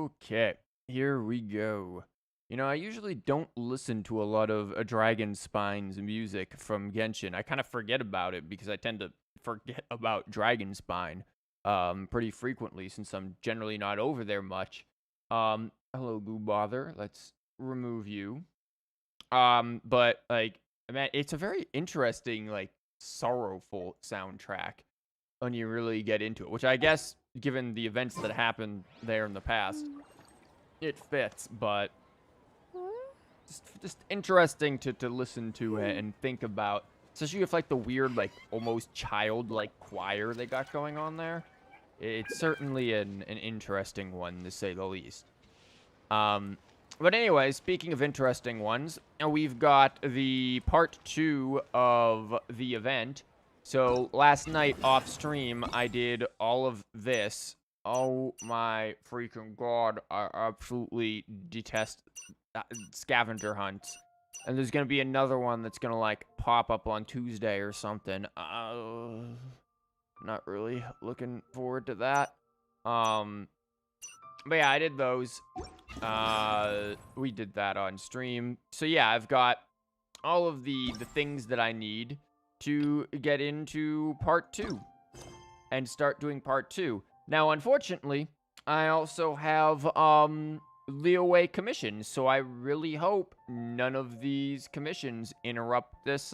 Okay, here we go. You know, I usually don't listen to a lot of Dragon Spine's music from Genshin. I kind of forget about it because I tend to forget about Dragon Spine pretty frequently since I'm generally not over there much. Hello, Goo Bother. Let's remove you. But like, man, it's a very interesting, like, sorrowful soundtrack when you really get into it, which I guess, given the events that happened there in the past, it fits, but just interesting to listen to it and think about, especially with like the weird, like, almost childlike choir they got going on there. It's certainly an interesting one, to say the least. But anyway, speaking of interesting ones, we've got the part 2 of the event. So last night off stream, I did all of this. Oh my freaking god, I absolutely detest scavenger hunts. And there's gonna be another one that's gonna like pop up on Tuesday or something. Not really looking forward to that. But yeah, I did those. We did that on stream. So yeah, I've got all of the things that I need to get into part 2 and start doing part 2. Now, unfortunately, I also have leeway commissions, so I really hope none of these commissions interrupt this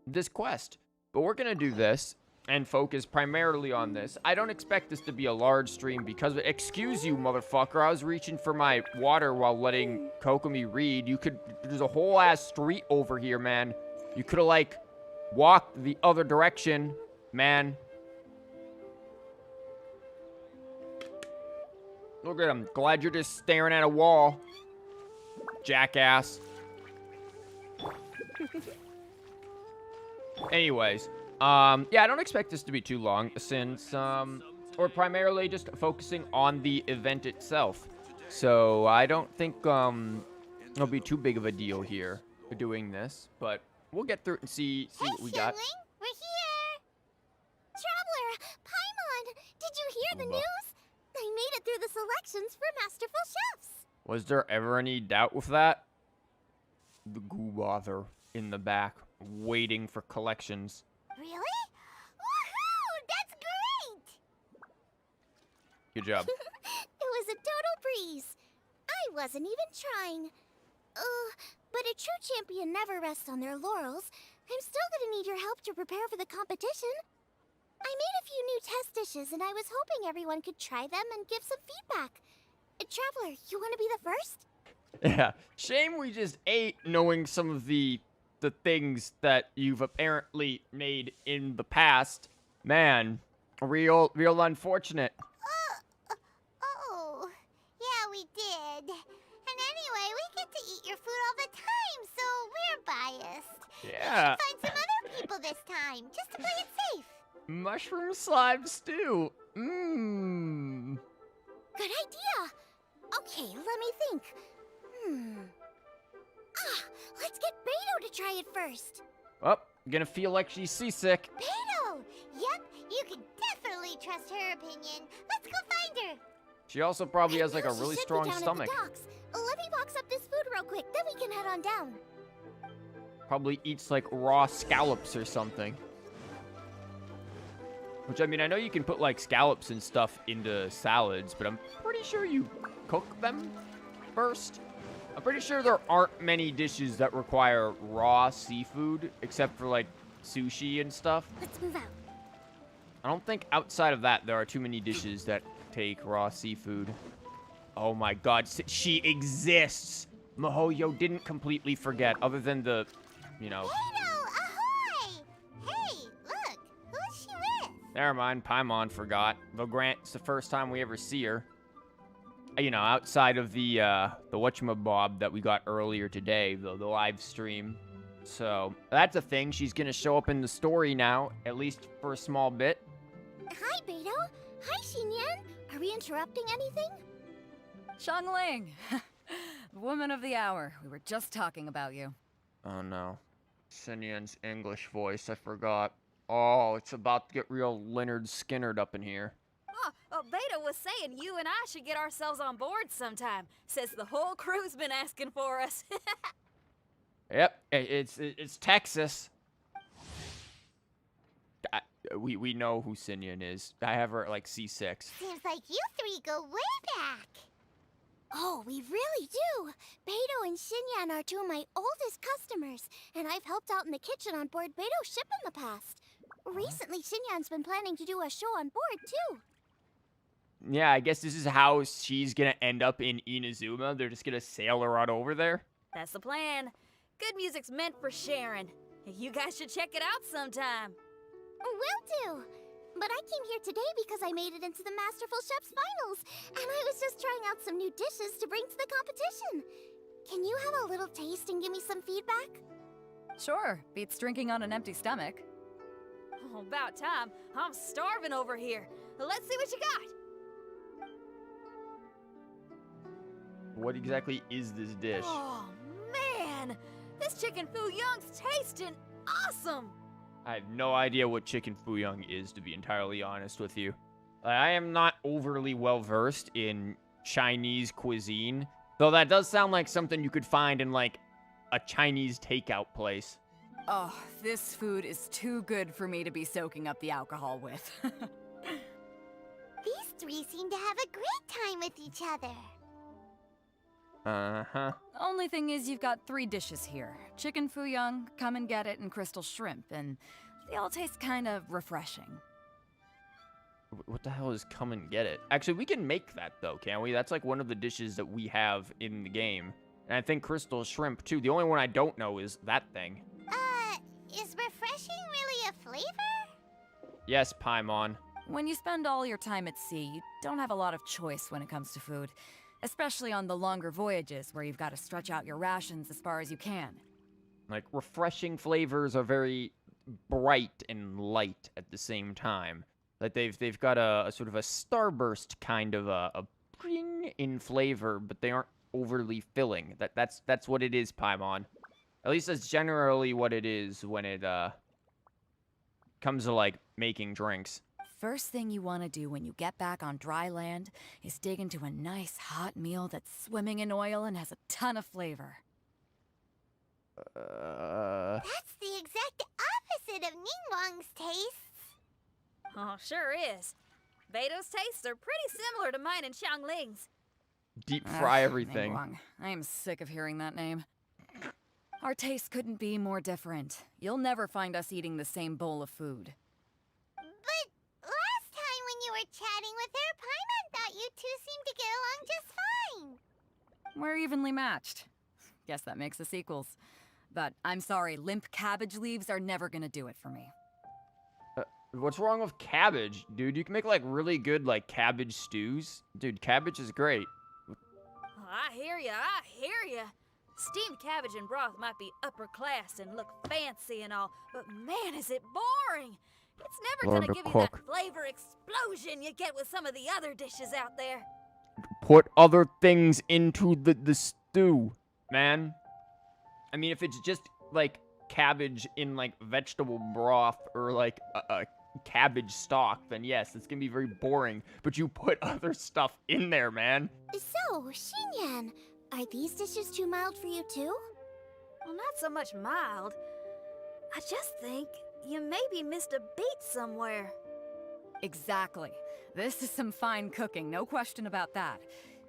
this quest. But we're gonna do this and focus primarily on this. I don't expect this to be a large stream because, excuse you, motherfucker, I was reaching for my water while letting Kokomi read. There's a whole ass street over here, man. You could have, like, walked the other direction, man. Look at him. Glad you're just staring at a wall, jackass. Anyways, yeah, I don't expect this to be too long since, we're primarily just focusing on the event itself. So I don't think, it'll be too big of a deal here for doing this, but we'll get through it and see what we got. We're here! Traveler, Paimon, did you hear the news? I made it through the selections for Masterful Chefs. Was there ever any doubt with that? The Goo Bother in the back, waiting for collections. Really? Woohoo! That's great! Good job. It was a total breeze. I wasn't even trying. But a true champion never rests on their laurels. I'm still gonna need your help to prepare for the competition. I made a few new test dishes, and I was hoping everyone could try them and give some feedback. Traveler, you want to be the first? Yeah, shame we just ate knowing some of the things that you've apparently made in the past. Man, real unfortunate. Oh, yeah, we did. And anyway, we get to eat your food all the time, so we're biased. Yeah. We should find some other people this time, just to play it safe. Mushroom slime stew. Mmm. Good idea. Okay, let me think. Let's get Beto to try it first. Oh, gonna feel like she's seasick. Beto! Yep, you can definitely trust her opinion. Let's go find her. She also probably has like a She really should be strong down at the stomach. docks. Let me box up this food real quick, then we can head on down. Probably eats like raw scallops or something. Which, I mean, I know you can put like scallops and stuff into salads, but I'm pretty sure you cook them first. I'm pretty sure there aren't many dishes that require raw seafood, except for like sushi and stuff. Let's move out. I don't think outside of that there are too many dishes that take raw seafood. Oh my god, she exists! Mihoyo didn't completely forget, other than the, you know... Beto, ahoy! Hey, look, who's she with? Never mind, Paimon forgot. Though grant, it's the first time we ever see her. You know, outside of the whatchamabob that we got earlier today, the live stream. So, that's a thing. She's gonna show up in the story now, at least for a small bit. Hi, Beto. Hi, Xinyan. Are we interrupting anything? Xiangling, the woman of the hour. We were just talking about you. Oh no. Xinyan's English voice, I forgot. Oh, it's about to get real Leonard Skinnered up in here. Beta was saying you and I should get ourselves on board sometime. Says the whole crew's been asking for us. Yep, it's Texas. We know who Sinyan is. I have her at like C6. Seems like you three go way back. Oh, we really do. Beto and Xinyan are two of my oldest customers, and I've helped out in the kitchen on board Beto's ship in the past. Recently, Xinyan's been planning to do a show on board, too. Yeah, I guess this is how she's gonna end up in Inazuma. They're just gonna sail her on over there. That's the plan. Good music's meant for sharing. You guys should check it out sometime. Will do. But I came here today because I made it into the Masterful Chef's finals, and I was just trying out some new dishes to bring to the competition. Can you have a little taste and give me some feedback? Sure, beats drinking on an empty stomach. Oh, about time. I'm starving over here. Let's see what you got. What exactly is this dish? Oh, man! This chicken fuyong's tasting awesome! I have no idea what chicken fuyong is, to be entirely honest with you. I am not overly well versed in Chinese cuisine, though that does sound like something you could find in like a Chinese takeout place. Oh, this food is too good for me to be soaking up the alcohol with. These three seem to have a great time with each other. Uh-huh. Only thing is you've got 3 dishes here. Chicken fuyong, come and get it, and crystal shrimp, and they all taste kind of refreshing. What the hell is come and get it? Actually, we can make that, though, can't we? That's like one of the dishes that we have in the game. And I think crystal shrimp, too. The only one I don't know is that thing. Is refreshing really a flavor? Yes, Paimon. When you spend all your time at sea, you don't have a lot of choice when it comes to food. Especially on the longer voyages where you've got to stretch out your rations as far as you can. Like, refreshing flavors are very bright and light at the same time. Like, they've got a sort of a starburst kind of a bring in flavor, but they aren't overly filling. That's what it is, Paimon. At least that's generally what it is when it comes to, like, making drinks. First thing you want to do when you get back on dry land is dig into a nice hot meal that's swimming in oil and has a ton of flavor. That's the exact opposite of Ningguang's tastes. Oh, sure is. Beto's tastes are pretty similar to mine and Xiangling's. Deep fry everything. Ningguang. I am sick of hearing that name. Our tastes couldn't be more different. You'll never find us eating the same bowl of food. But last time when you were chatting with her, Paimon thought you two seemed to get along just fine. We're evenly matched. Guess that makes us equals. But I'm sorry, limp cabbage leaves are never gonna do it for me. What's wrong with cabbage, dude? You can make, like, really good, like, cabbage stews. Dude, cabbage is great. I hear ya, I hear ya. Steamed cabbage and broth might be upper class and look fancy and all, but man, is it boring! It's never Learn gonna to give you that cook. flavor explosion you get with some of the other dishes out there. Put other things into the stew, man. I mean, if it's just, like, cabbage in, like, vegetable broth or, like, a cabbage stock, then yes, it's gonna be very boring. But you put other stuff in there, man. So, Xinyan, are these dishes too mild for you too? Well, not so much mild. I just think you maybe missed a beat somewhere. Exactly. This is some fine cooking, no question about that.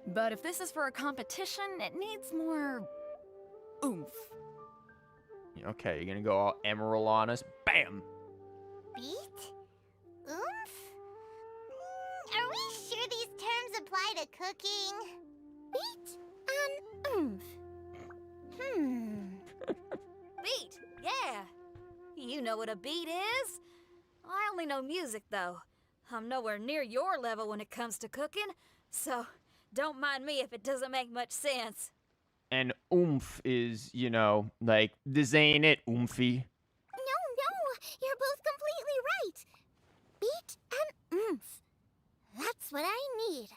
But if this is for a competition, it needs more oomph. Okay, you're gonna go all emerald on us. Bam! Beat? Oomph? Are we sure these terms apply to cooking? Beat and oomph. Beat, yeah. You know what a beat is. I only know music, though. I'm nowhere near your level when it comes to cooking, so don't mind me if it doesn't make much sense. And oomph is, you know, like, this ain't it, oomphy. No, you're both completely right. Beat and oomph. That's what I need.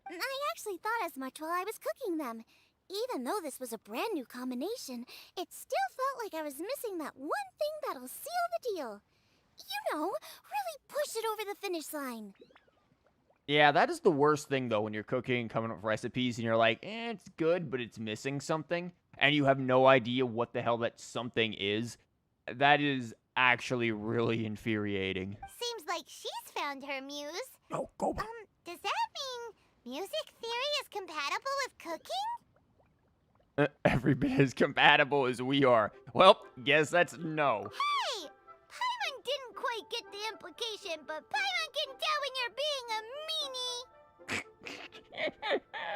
I actually thought as much while I was cooking them. Even though this was a brand new combination, it still felt like I was missing that one thing that'll seal the deal. You know, really push it over the finish line. Yeah, that is the worst thing, though, when you're cooking and coming up with recipes and you're like, it's good, but it's missing something, and you have no idea what the hell that something is. That is actually really infuriating. Seems like she's found her muse. Oh, go back. Does that mean music theory is compatible with cooking? Every bit as compatible as we are. Well, guess that's no. Hey! Paimon didn't quite get the implication, but Paimon can tell when you're being a meanie.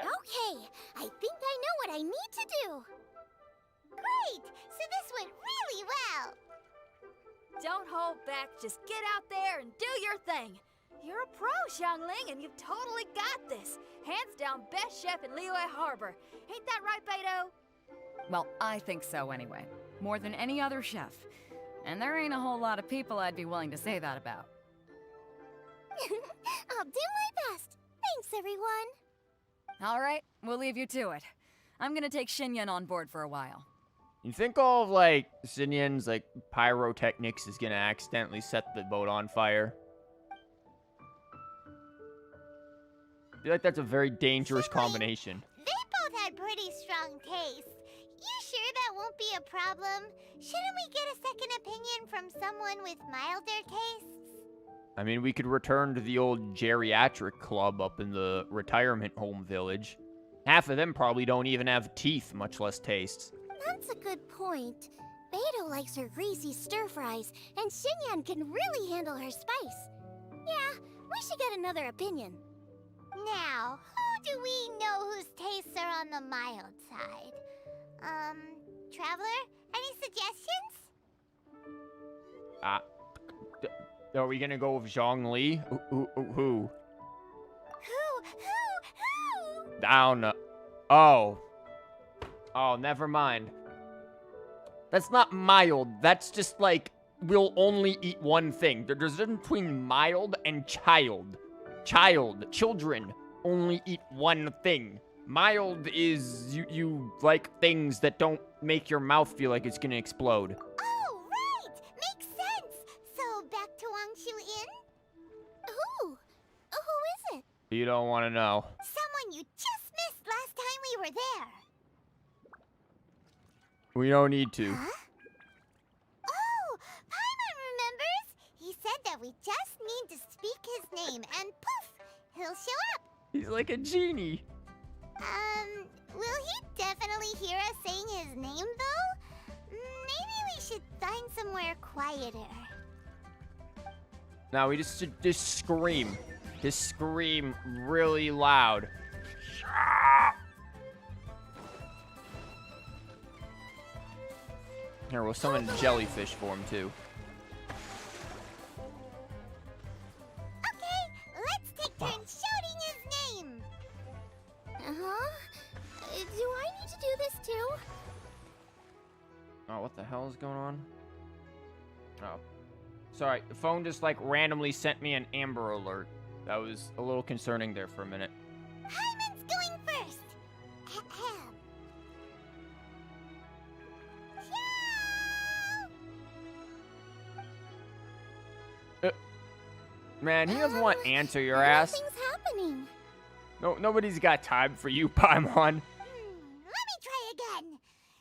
Okay, I think I know what I need to do. Great! So this went really well. Don't hold back, just get out there and do your thing. You're a pro, Xiangling, and you've totally got this. Hands down, best chef in Liyue Harbor. Ain't that right, Beto? Well, I think so anyway. More than any other chef. And there ain't a whole lot of people I'd be willing to say that about. I'll do my best. Thanks, everyone. All right, we'll leave you to it. I'm gonna take Xinyan on board for a while. You think all of, like, Xinyan's, like, pyrotechnics is gonna accidentally set the boat on fire? I feel like that's a very dangerous combination. They both had pretty strong tastes. You sure that won't be a problem? Shouldn't we get a second opinion from someone with milder tastes? I mean, we could return to the old geriatric club up in the retirement home village. Half of them probably don't even have teeth, much less tastes. That's a good point. Beto likes her greasy stir-fries, and Xinyan can really handle her spice. Yeah, we should get another opinion. Now, who do we know whose tastes are on the mild side? Traveler, any suggestions? Are we gonna go with Zhong Li? Who? Who? I don't know. Oh, never mind. That's not mild. That's just like, we'll only eat one thing. There's a difference between mild and child. Children only eat one thing. Mild is you like things that don't make your mouth feel like it's gonna explode. Oh, right! Makes sense! So, back to Wangshu Inn? Who is it? You don't want to know. Someone you just missed last time we were there. We don't need to. Huh? Oh, Paimon remembers! He said that we just need to speak his name and poof, he'll show up. He's like a genie. Will he definitely hear us saying his name though? Maybe we should find somewhere quieter. Now we just scream. Just scream really loud. Here, we'll summon jellyfish for him too. Okay, let's take turns shouting his name. Do I need to do this too? Oh, what the hell is going on? Oh. Sorry, the phone just like randomly sent me an Amber Alert. That was a little concerning there for a minute. Hyman's going first. Ahem. Man, he doesn't want to answer your ass. Nothing's happening. No, nobody's got time for you, Paimon. Let me try again.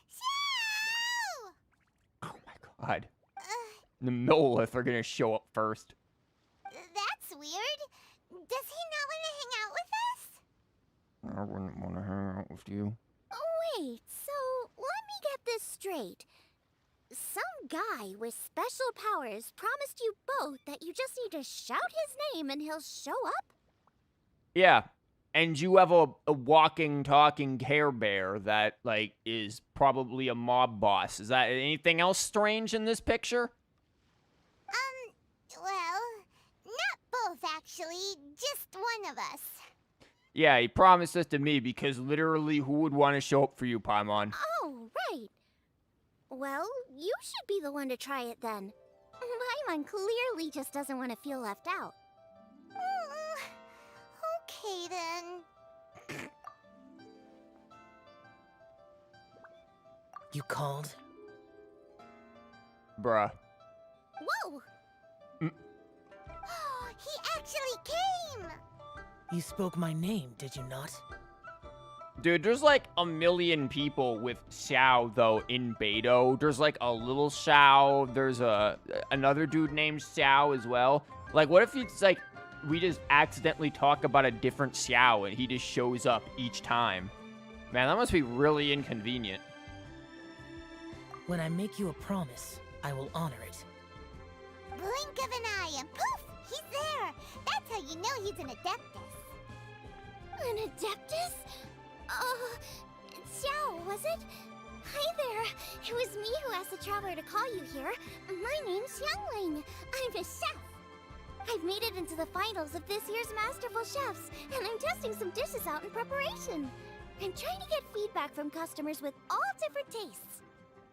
Shoo! Oh my god. The Nolith are gonna show up first. That's weird. Does he not want to hang out with us? I wouldn't want to hang out with you. Oh, wait. So, let me get this straight. Some guy with special powers promised you both that you just need to shout his name and he'll show up? Yeah, and you have a walking, talking Care Bear that, like, is probably a mob boss. Is that anything else strange in this picture? Well, not both, actually. Just one of us. Yeah, he promised this to me because literally who would want to show up for you, Paimon? Oh, right. Well, you should be the one to try it then. Paimon clearly just doesn't want to feel left out. Okay then. You called? Bruh. Whoa! He actually came! You spoke my name, did you not? Dude, there's like a million people with Xiao, though, in Beidou. There's like a little Xiao. There's another dude named Xiao as well. Like, what if it's like we just accidentally talk about a different Xiao and he just shows up each time? Man, that must be really inconvenient. When I make you a promise, I will honor it. Blink of an eye and poof! He's there! That's how you know he's an Adeptus. An Adeptus? Xiao, was it? Hi there. It was me who asked the Traveler to call you here. My name's Xiangling. I'm a chef. I've made it into the finals of this year's Masterful Chefs, and I'm testing some dishes out in preparation. I'm trying to get feedback from customers with all different tastes.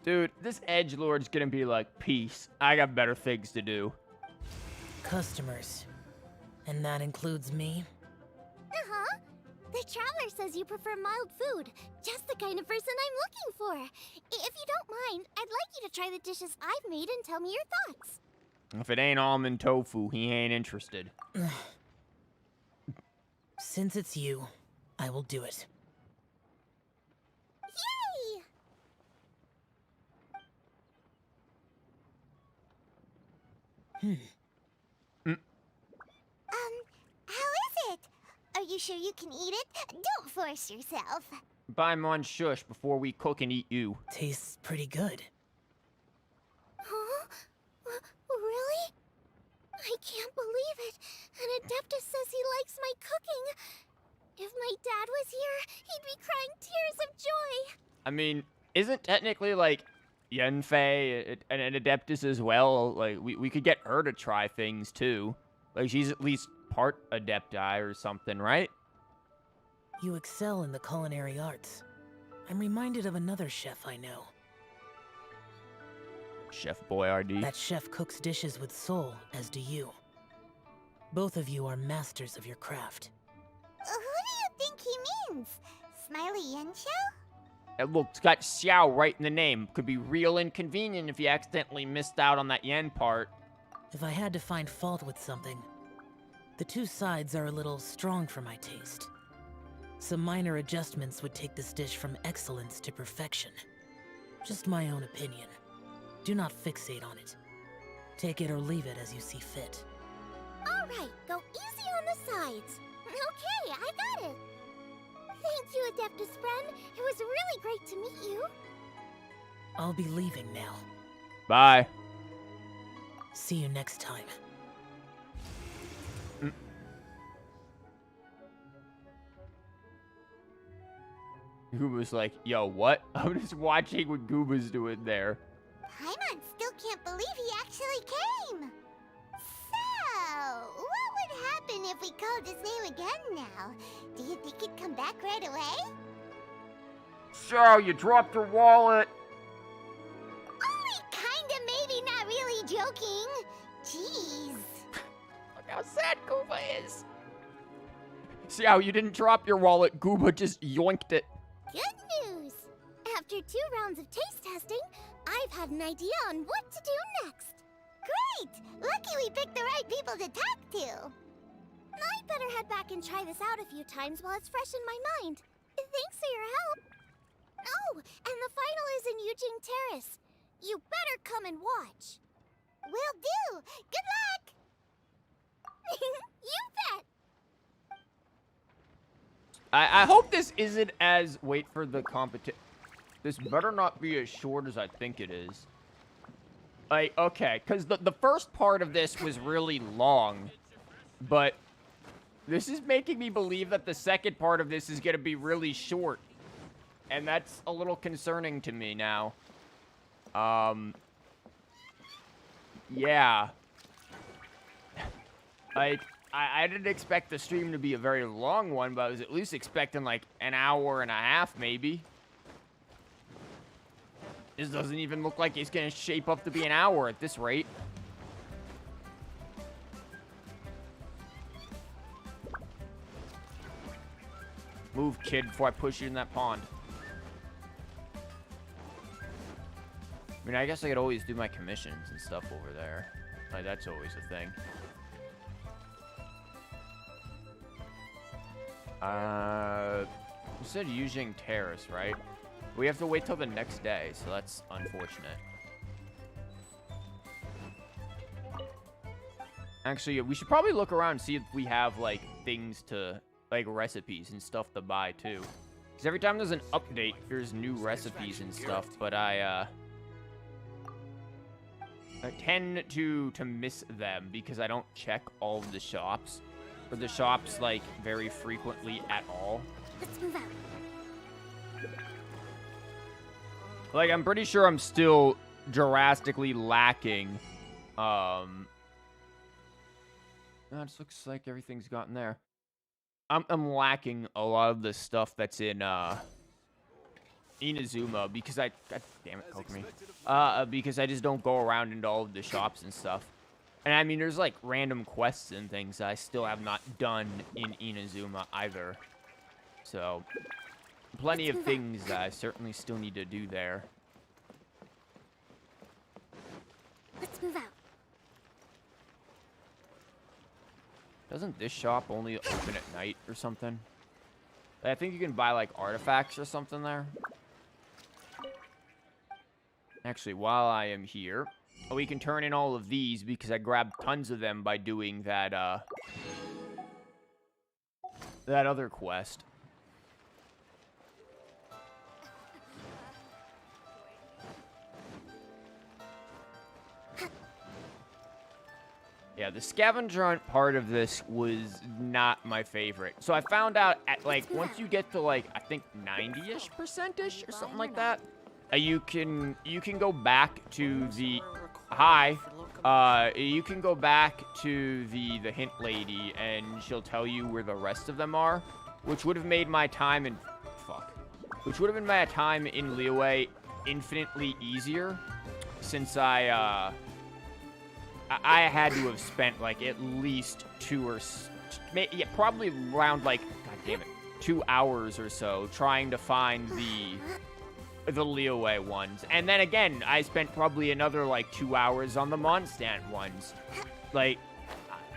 Dude, this edgelord's gonna be like, peace. I got better things to do. Customers. And that includes me? Uh-huh. The Traveler says you prefer mild food. Just the kind of person I'm looking for. If you don't mind, I'd like you to try the dishes I've made and tell me your thoughts. If it ain't almond tofu, he ain't interested. Since it's you, I will do it. Yay! How is it? Are you sure you can eat it? Don't force yourself. Buy mon shush before we cook and eat you. Tastes pretty good. Huh? Really? I can't believe it. An Adeptus says he likes my cooking. If my dad was here, he'd be crying tears of joy. I mean, isn't technically, like, Yenfei an Adeptus as well? Like, we could get her to try things, too. Like, she's at least part Adepti or something, right? You excel in the culinary arts. I'm reminded of another chef I know. Chef Boyardee. That chef cooks dishes with soul, as do you. Both of you are masters of your craft. Who do you think he means? Smiley Yanqiao? And look, it's got Xiao right in the name. Could be real inconvenient if you accidentally missed out on that yen part. If I had to find fault with something, the two sides are a little strong for my taste. Some minor adjustments would take this dish from excellence to perfection. Just my own opinion. Do not fixate on it. Take it or leave it as you see fit. Alright, go easy on the sides. Okay, I got it. Thank you, Adeptus friend. It was really great to meet you. I'll be leaving now. Bye. See you next time. Gooba's like, yo, what? I'm just watching what Gooba's doing there. Paimon still can't believe he actually came. So, what would happen if we called his name again now? Do you think he'd come back right away? So, you dropped your wallet. Only kinda, maybe, not really joking. Jeez. Look how sad Gooba is. See how you didn't drop your wallet, Gooba just yoinked it. Good news! After 2 rounds of taste testing, I've had an idea on what to do next. Great! Lucky we picked the right people to talk to. I'd better head back and try this out a few times while it's fresh in my mind. Thanks for your help. Oh, and the final is in Yujing Terrace. You better come and watch. Will do. Good luck! You bet! I hope this isn't as... Wait for the competition. This better not be as short as I think it is. Like, okay, because the first part of this was really long. But this is making me believe that the second part of this is going to be really short. And that's a little concerning to me now. Yeah. Like... I didn't expect the stream to be a very long one, but I was at least expecting like an hour and a half, maybe. This doesn't even look like it's gonna shape up to be an hour at this rate. Move, kid, before I push you in that pond. I mean, I guess I could always do my commissions and stuff over there. Like, that's always a thing. You said using terrace, right? We have to wait till the next day, so that's unfortunate. Actually, yeah, we should probably look around and see if we have, like, things to, like, recipes and stuff to buy, too. Because every time there's an update, there's new recipes and stuff, but I tend to miss them because I don't check all of the shops. Or the shops, like, very frequently at all. Let's move out. Like, I'm pretty sure I'm still drastically lacking, No, it just looks like everything's gotten there. I'm lacking a lot of the stuff that's in, Inazuma because God damn it, Kokomi. Because I just don't go around into all of the shops and stuff. And I mean, there's like random quests and things I still have not done in Inazuma either. So, plenty of things that I certainly still need to do there. Let's move out. Doesn't this shop only open at night or something? I think you can buy like artifacts or something there. Actually, while I am here, we can turn in all of these because I grabbed tons of them by doing that, that other quest. Yeah, the scavenger hunt part of this was not my favorite. So I found out at, like, once you get to, like, I think 90-ish% or something like that, you can go back to the... you can go back to the hint lady, and she'll tell you where the rest of them are, which would have made my time in... Which would have been my time in Liyue infinitely easier, since I had to have spent, like, at least probably around, like, god damn it, 2 hours or so trying to find the Liyue ones. And then again, I spent probably another, like, 2 hours on the Mondstadt ones. Like,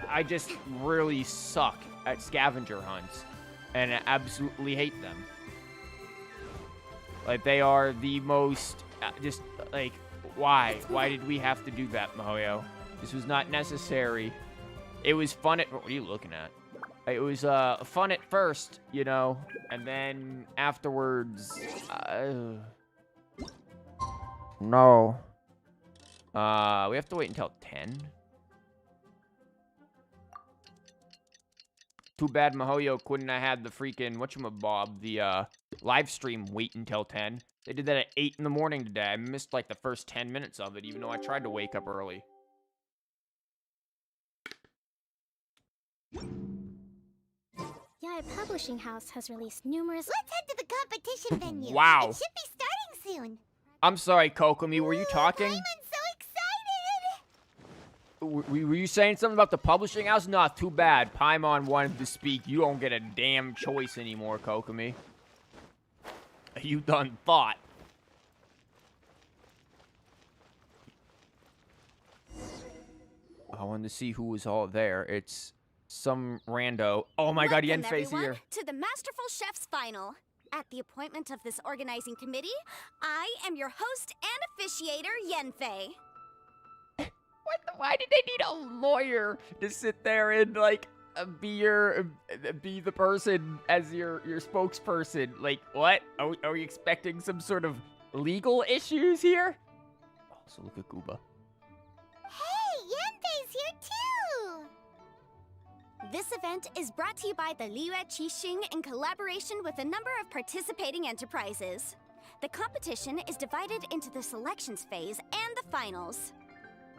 I just really suck at scavenger hunts, and I absolutely hate them. Like, they are the most, just, like, why? Why did we have to do that, Mahoyo? This was not necessary. It was fun at... What are you looking at? It was fun at first, you know, and then afterwards... No. We have to wait until 10? Too bad Mahoyo couldn't have had the freaking... Whatchamabob, the live stream wait until 10. They did that at 8 in the morning today. I missed, like, the first 10 minutes of it, even though I tried to wake up early. Yaya Publishing House has released numerous... Let's head to the competition venue. Wow. It should be starting soon. I'm sorry, Kokomi, were you talking? I'm so excited. Were you saying something about the publishing house? Not too bad. Paimon wanted to speak. You don't get a damn choice anymore, Kokomi. You done thought. I wanted to see who was all there. It's some rando. Oh my god, Welcome, Yenfei's everyone, here. to the Masterful Chef's Final. At the appointment of this organizing committee, I am your host and officiator, Yenfei. Why did they need a lawyer to sit there and, like, be the person as your spokesperson? Like, what? Are we expecting some sort of legal issues here? Also, look at Gooba. Hey, Yenfei's here too! This event is brought to you by the Liyue Qixing in collaboration with a number of participating enterprises. The competition is divided into the selections phase and the finals.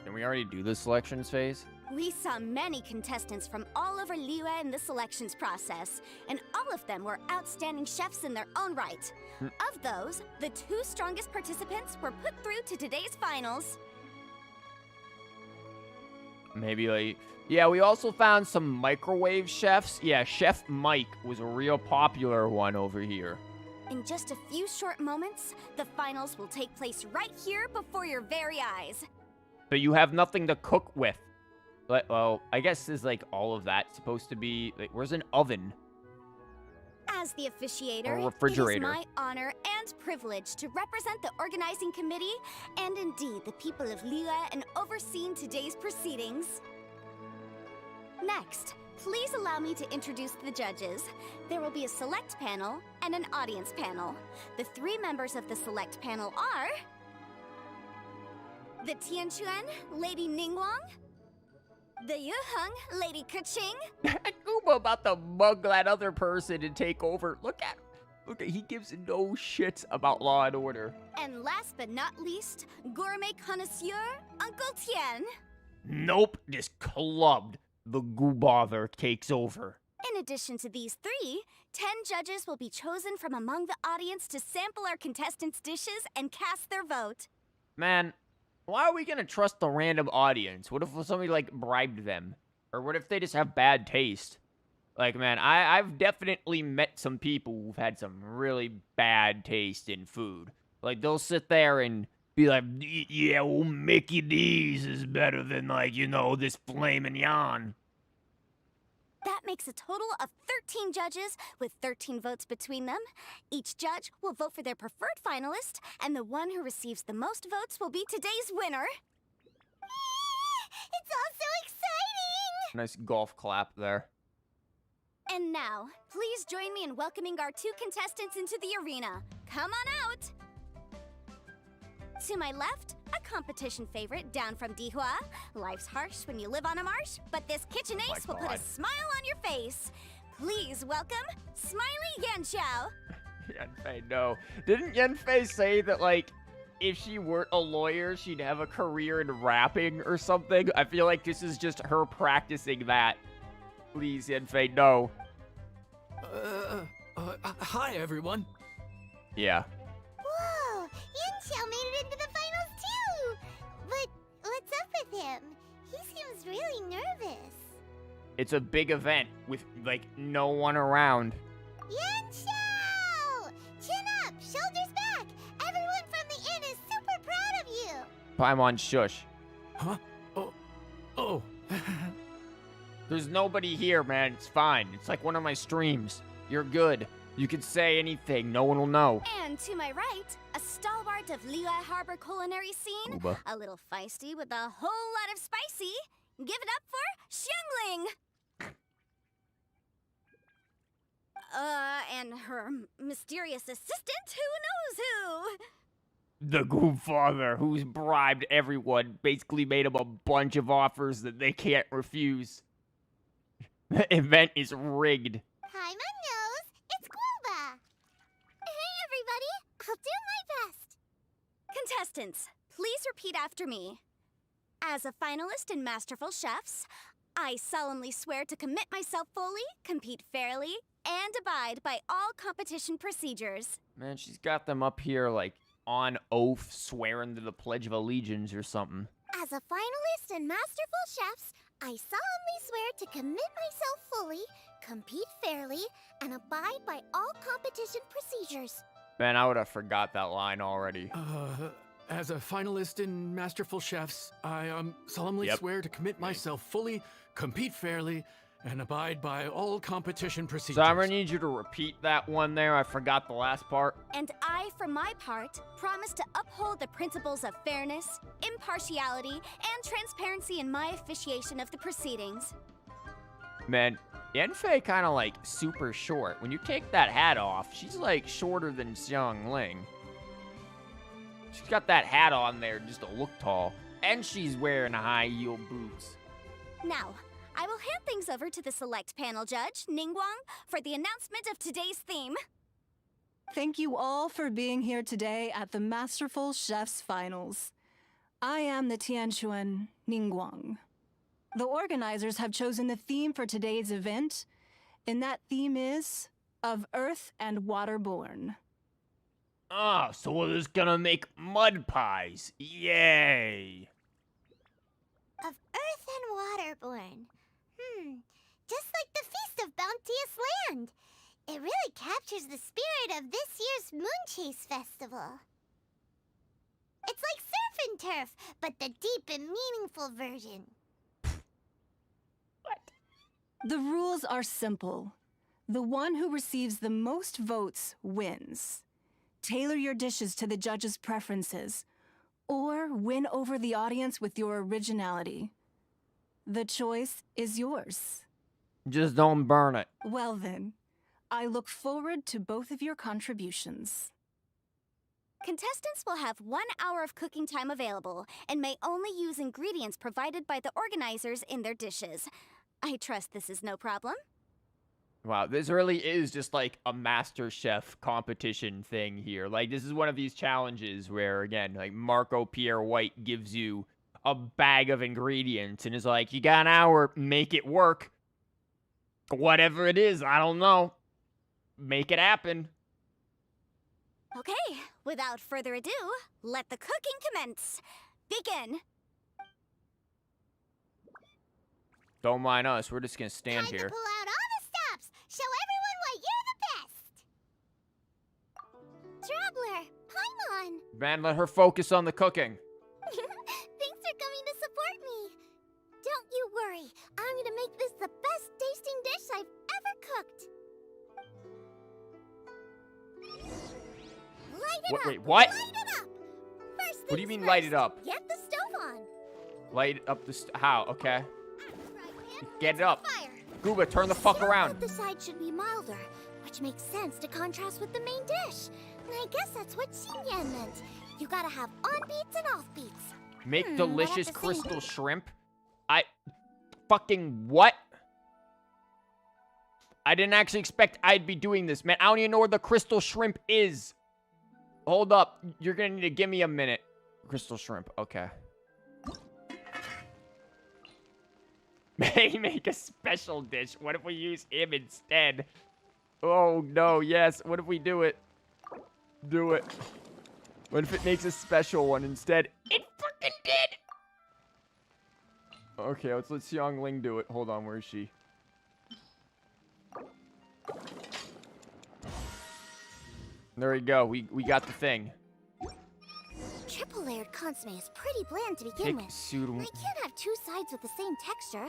Can we already do the selections phase? We saw many contestants from all over Liyue in the selections process, and all of them were outstanding chefs in their own right. Of those, the 2 strongest participants were put through to today's finals. Maybe, like... Yeah, we also found some microwave chefs. Yeah, Chef Mike was a real popular one over here. In just a few short moments, the finals will take place right here before your very eyes. But you have nothing to cook with. Well, I guess is like all of that supposed to be... Like, where's an oven? As the officiator, Or it is refrigerator. my honor and privilege to represent the organizing committee and indeed the people of Liyue in overseeing today's proceedings. Next, please allow me to introduce the judges. There will be a select panel and an audience panel. The 3 members of the select panel are the Tianquan, Lady Ningguang, the Yuheng, Lady Keqing, Gooba about to mug that other person and take over. Look at, he gives no shits about law and order. and last but not least, gourmet connoisseur, Uncle Tian. Nope, just clubbed. The Goobother takes over. In addition to these 3, 10 judges will be chosen from among the audience to sample our contestants' dishes and cast their vote. Man, why are we gonna trust the random audience? What if somebody, like, bribed them? Or what if they just have bad taste? Like, man, I've definitely met some people who've had some really bad taste in food. Like, they'll sit there and be like, yeah, well, Mickey D's is better than, like, you know, this filet mignon. That makes a total of 13 judges with 13 votes between them. Each judge will vote for their preferred finalist, and the one who receives the most votes will be today's winner. It's all so exciting! Nice golf clap there. And now, please join me in welcoming our 2 contestants into the arena. Come on out! To my left, a competition favorite down from Dihua. Life's harsh when you live on a marsh, but this kitchen Oh my ace will put a God. smile on your face. Please welcome Smiley Yanxiao. Yanfei, no. Didn't Yanfei say that, like, if she weren't a lawyer, she'd have a career in rapping or something? I feel like this is just her practicing that. Please, Yanfei, no. Hi, everyone. Yeah. Whoa, Yanxiao made it into the finals too. But what's up with him? He seems really nervous. It's a big event with, like, no one around. Yanxiao! Chin up, shoulders back. Everyone from the inn is super proud of you. Paimon, shush. Huh? Oh. There's nobody here, man. It's fine. It's like one of my streams. You're good. You can say anything. No one will know. And to my right, a stalwart of Liyue Harbor culinary scene. Uba. A little feisty with a whole lot of spicy. Give it up for Xiangling! And her mysterious assistant, who knows who? The Goobfather, who's bribed everyone, basically made them a bunch of offers that they can't refuse. The event is rigged. Paimon knows. It's Guoba. Hey, everybody. I'll do my best. Contestants, please repeat after me. As a finalist in Masterful Chefs, I solemnly swear to commit myself fully, compete fairly, and abide by all competition procedures. Man, she's got them up here, like, on oath, swearing to the Pledge of Allegiance or something. As a finalist in Masterful Chefs, I solemnly swear to commit myself fully, compete fairly, and abide by all competition procedures. Man, I would have forgot that line already. As a finalist in Masterful Chefs, I solemnly Yep. swear to commit myself fully, compete fairly, and abide by all competition procedures. So I'm gonna need you to repeat that one there. I forgot the last part. And I, for my part, promise to uphold the principles of fairness, impartiality, and transparency in my officiation of the proceedings. Man, Yanfei kind of like super short. When you take that hat off, she's like shorter than Xiangling. She's got that hat on there just to look tall. And she's wearing high heel boots. Now, I will hand things over to the select panel judge, Ningguang, for the announcement of today's theme. Thank you all for being here today at the Masterful Chefs Finals. I am the Tianquan Ningguang. The organizers have chosen the theme for today's event, and that theme is of Earth and Waterborne. Ah, so we're just gonna make mud pies. Yay! Of Earth and Waterborne. Just like the Feast of Bounteous Land. It really captures the spirit of this year's Moon Chase Festival. It's like surf and turf, but the deep and meaningful version. The rules are simple. The one who receives the most votes wins. Tailor your dishes to the judges' preferences, or win over the audience with your originality. The choice is yours. Just don't burn it. Well then, I look forward to both of your contributions. Contestants will have 1 hour of cooking time available and may only use ingredients provided by the organizers in their dishes. I trust this is no problem. Wow, this really is just like a Master Chef competition thing here. Like, this is one of these challenges where, again, like Marco Pierre White gives you a bag of ingredients and is like, you got an hour, make it work. Whatever it is, I don't know. Make it happen. Okay, without further ado, let the cooking commence. Begin. Don't mind us, we're just gonna stand Time here. to pull out all the stops. Show everyone why you're the best. Traveler, climb on. Man, let her focus on the cooking. Thanks for coming to support me. Don't you worry. I'm gonna make this the best tasting dish I've ever cooked. Light it up. Wait, what? Light it up. First What do you things mean light it first, up? Get the stove on. Light up the how? Okay. Get it Fire. up. Gooba, turn the fuck around. The side should be milder, which makes sense to contrast with the main dish. And I guess that's what Xinyan meant. You gotta have on beats and off beats. Make I delicious have to say- crystal shrimp? Fucking what? I didn't actually expect I'd be doing this, man. I don't even know where the crystal shrimp is. Hold up. You're gonna need to give me a minute. Crystal shrimp. Okay. Make a special dish. What if we use him instead? Oh, no. Yes. What if we do it? Do it. What if it makes a special one instead? It fucking did! Okay, let's let Xiangling do it. Hold on, where is she? There we go. We got the thing. Triple layered consomme is pretty bland to begin Take with. pseudo. I can't have two sides with the same texture.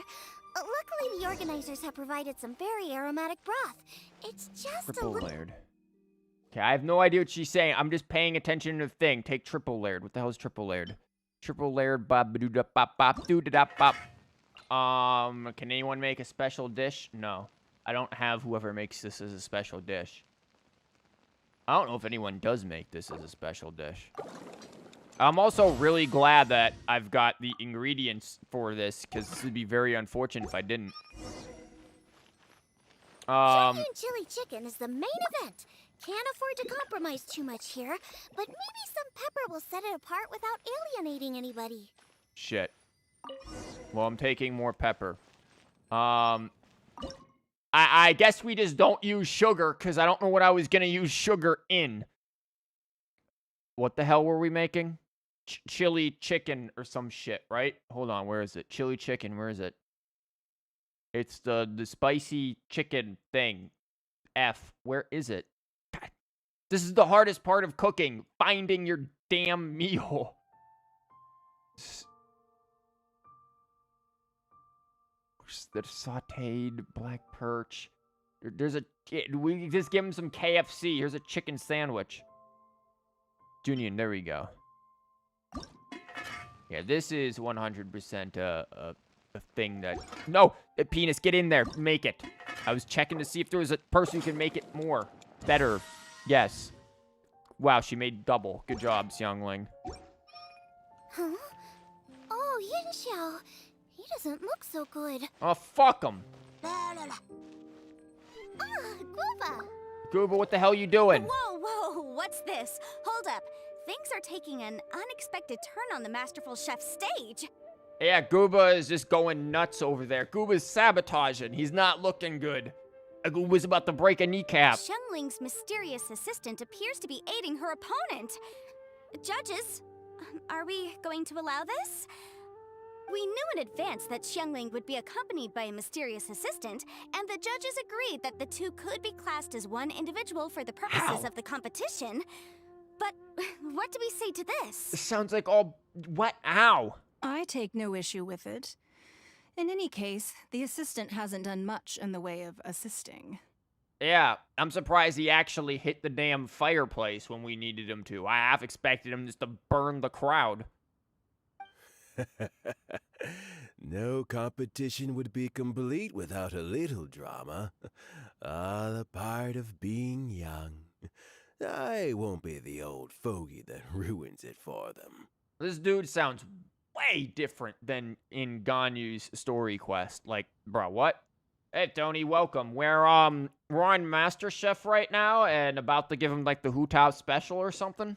Luckily, the organizers have provided some very aromatic broth. It's just a Triple little... layered. Okay, I have no idea what she's saying. I'm just paying attention to the thing. Take triple layered. What the hell is triple layered? Triple layered bop doo da bop bop doo da bop. Can anyone make a special dish? No. I don't have whoever makes this as a special dish. I don't know if anyone does make this as a special dish. I'm also really glad that I've got the ingredients for this, because this would be very unfortunate if I didn't. Shoyu chili chicken is the main event. Can't afford to compromise too much here, but maybe some pepper will set it apart without alienating anybody. Shit. Well, I'm taking more pepper. I guess we just don't use sugar, because I don't know what I was going to use sugar in. What the hell were we making? Chili chicken or some shit, right? Hold on, where is it? Chili chicken, where is it? It's the spicy chicken thing. F, where is it? God, this is the hardest part of cooking. Finding your damn meal. The sauteed black perch. There's a... We just give him some KFC. Here's a chicken sandwich. Junior, there we go. Yeah, this is 100% a thing that... No! Penis, get in there. Make it. I was checking to see if there was a person who can make it more. Better. Yes. Wow, she made double. Good job, Xiangling. Huh? Oh, Yin-Xiao. He doesn't look so good. Oh, fuck him. Ah, Gooba. Gooba, what the hell you doing? Whoa, what's this? Hold up. Things are taking an unexpected turn on the Masterful Chef's stage. Yeah, Gooba is just going nuts over there. Gooba's sabotaging. He's not looking good. Gooba's about to break a kneecap. Xiangling's mysterious assistant appears to be aiding her opponent. Judges, are we going to allow this? We knew in advance that Xiangling would be accompanied by a mysterious assistant, and the judges agreed that the two could be classed as one individual for the purposes of the competition. But what do we say to this? This sounds like all... What? Ow. I take no issue with it. In any case, the assistant hasn't done much in the way of assisting. Yeah, I'm surprised he actually hit the damn fireplace when we needed him to. I half expected him just to burn the crowd. No competition would be complete without a little drama. All a part of being young. I won't be the old fogey that ruins it for them. This dude sounds way different than in Ganyu's story quest. Like, bro, what? Hey, Tony, welcome. We're on MasterChef right now and about to give him, like, the Hu Tao special or something.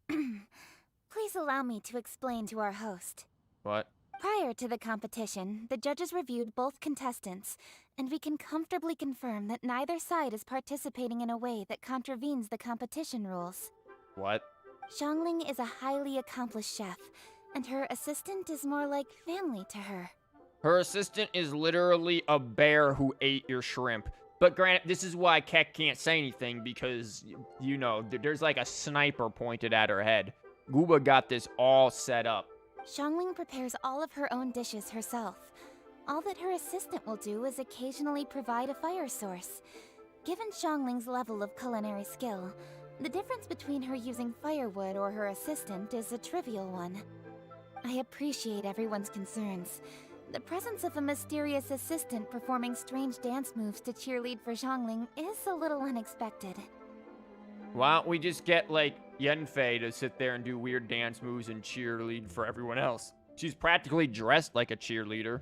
Please allow me to explain to our host. What? Prior to the competition, the judges reviewed both contestants, and we can comfortably confirm that neither side is participating in a way that contravenes the competition rules. What? Xiangling is a highly accomplished chef, and her assistant is more like family to her. Her assistant is literally a bear who ate your shrimp. But granted, this is why Keck can't say anything because, you know, there's like a sniper pointed at her head. Gooba got this all set up. Xiangling prepares all of her own dishes herself. All that her assistant will do is occasionally provide a fire source. Given Xiangling's level of culinary skill, the difference between her using firewood or her assistant is a trivial one. I appreciate everyone's concerns. The presence of a mysterious assistant performing strange dance moves to cheerlead for Xiangling is a little unexpected. Why don't we just get, like, Yenfei to sit there and do weird dance moves and cheerlead for everyone else? She's practically dressed like a cheerleader.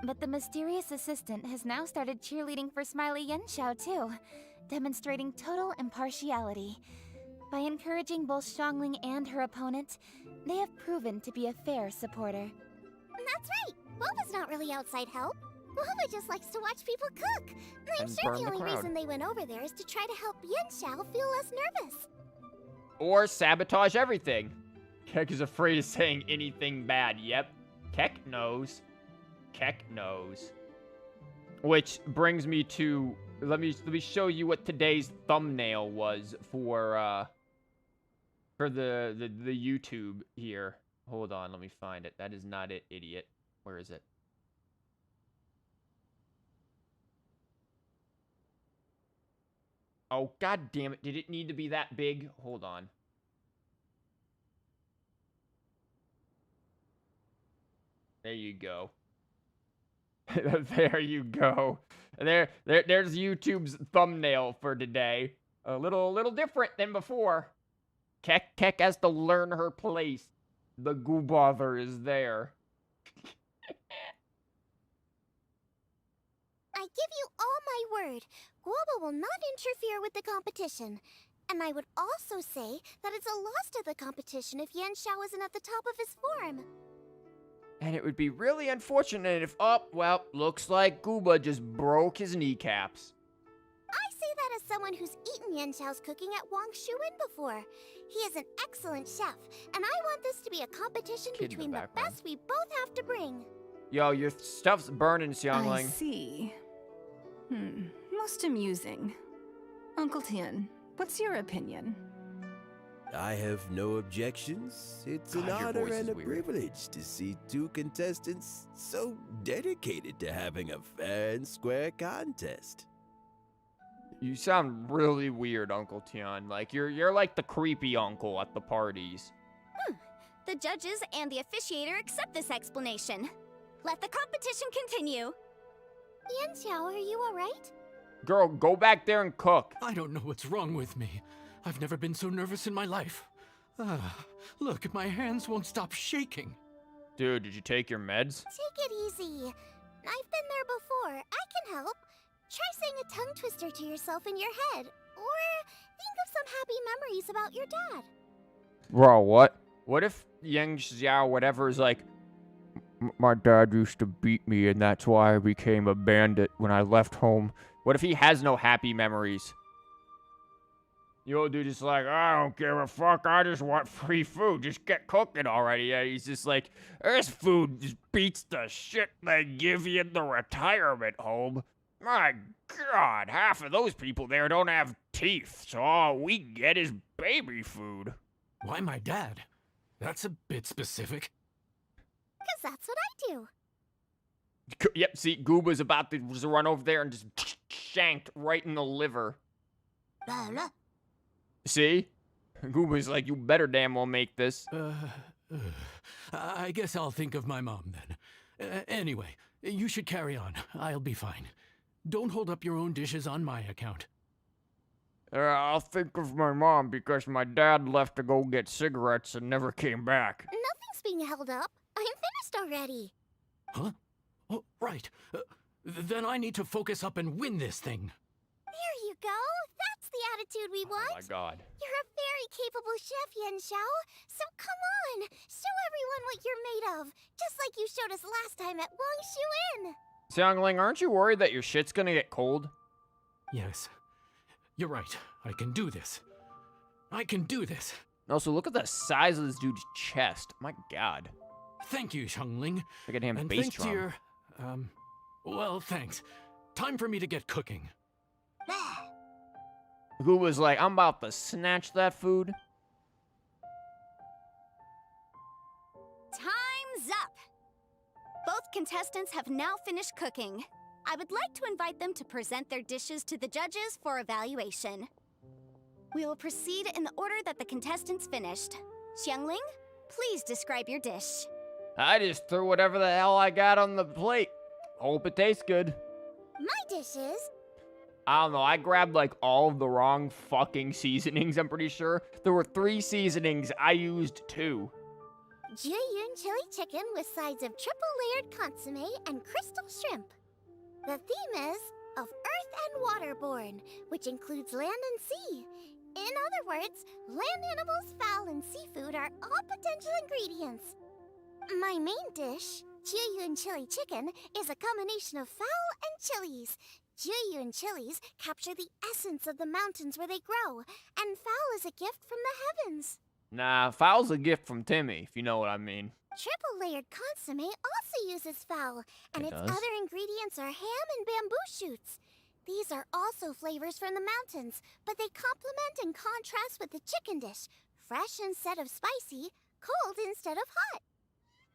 But the mysterious assistant has now started cheerleading for Smiley Yenshao too, demonstrating total impartiality. By encouraging both Xiangling and her opponent, they have proven to be a fair supporter. That's right! Boba's not really outside help. Boba just likes to watch people cook. I'm And sure burn the the only crowd. reason they went over there is to try to help Yenshao feel less nervous. Or sabotage everything. Keck is afraid of saying anything bad. Yep. Keck knows. Keck knows. Which brings me to... Let me show you what today's thumbnail was for the YouTube here. Hold on, let me find it. That is not it, idiot. Where is it? Oh, god damn it. Did it need to be that big? Hold on. There you go. There you go. There's YouTube's thumbnail for today. A little different than before. Keck has to learn her place. The Goobother is there. I give you all my word, Guoba will not interfere with the competition. And I would also say that it's a loss to the competition if Yenshao isn't at the top of his form. And it would be really unfortunate if, oh, well, looks like Gooba just broke his kneecaps. I say that as someone who's eaten Yenshao's cooking at Wang Shuin before. He is an excellent chef, and I want this to be a competition Kid in the between the background. best we both have to bring. Yo, your stuff's burning, I Xiangling. see. Most amusing. Uncle Tian, what's your opinion? I have no objections. It's an God, your honor voice is and a weird. privilege to see two contestants so dedicated to having a fair and square contest. You sound really weird, Uncle Tian. Like, you're like the creepy uncle at the parties. The judges and the officiator accept this explanation. Let the competition continue. Yenshao, are you alright? Girl, go back there and cook. I don't know what's wrong with me. I've never been so nervous in my life. Look, my hands won't stop shaking. Dude, did you take your meds? Take it easy. I've been there before. I can help. Try saying a tongue twister to yourself in your head. Or think of some happy memories about your dad. Bro, what? What if Yang Xiao whatever is like, my dad used to beat me and that's why I became a bandit when I left home. What if he has no happy memories? You old dude is like, I don't give a fuck, I just want free food. Just get cooking already. Yeah, he's just like, this food just beats the shit they give you in the retirement home. My God, half of those people there don't have teeth, so all we get is baby food. Why my dad? That's a bit specific. 'Cause that's what I do. Yep, see, Gooba's about to just run over there and just shanked right in the liver. See? Gooba's like, you better damn well make this. I guess I'll think of my mom then. Anyway, you should carry on. I'll be fine. Don't hold up your own dishes on my account. I'll think of my mom because my dad left to go get cigarettes and never came back. Nothing's being held up. I'm finished already. Huh? Oh, right. Then I need to focus up and win this thing. There you go. That's the attitude we want. Oh my god. You're a very capable chef, Yan Xiao. So come on, show everyone what you're made of, just like you showed us last time at Wangshu Inn. Xiangling, aren't you worried that your shit's gonna get cold? Yes. You're right. I can do this. I can do this. Also, look at the size of this dude's chest. My god. Thank you, Xiangling. Look at him And bass thanks drum. to your... well, thanks. Time for me to get cooking. Who was like, I'm about to snatch that food. Time's up! Both contestants have now finished cooking. I would like to invite them to present their dishes to the judges for evaluation. We will proceed in the order that the contestants finished. Xiangling, please describe your dish. I just threw whatever the hell I got on the plate. Hope it tastes good. My dish is... I don't know, I grabbed like all of the wrong fucking seasonings, I'm pretty sure. There were 3 seasonings, I used 2. Juyun chili chicken with sides of triple-layered consomme and crystal shrimp. The theme is of earth and waterborne, which includes land and sea. In other words, land animals, fowl, and seafood are all potential ingredients. My main dish, Juyun chili chicken, is a combination of fowl and chilies. Juyun chilies capture the essence of the mountains where they grow, and fowl is a gift from the heavens. Nah, fowl's a gift from Timmy, if you know what I mean. Triple-layered consomme also uses fowl, and It its does? other ingredients are ham and bamboo shoots. These are also flavors from the mountains, but they complement and contrast with the chicken dish, fresh instead of spicy, cold instead of hot.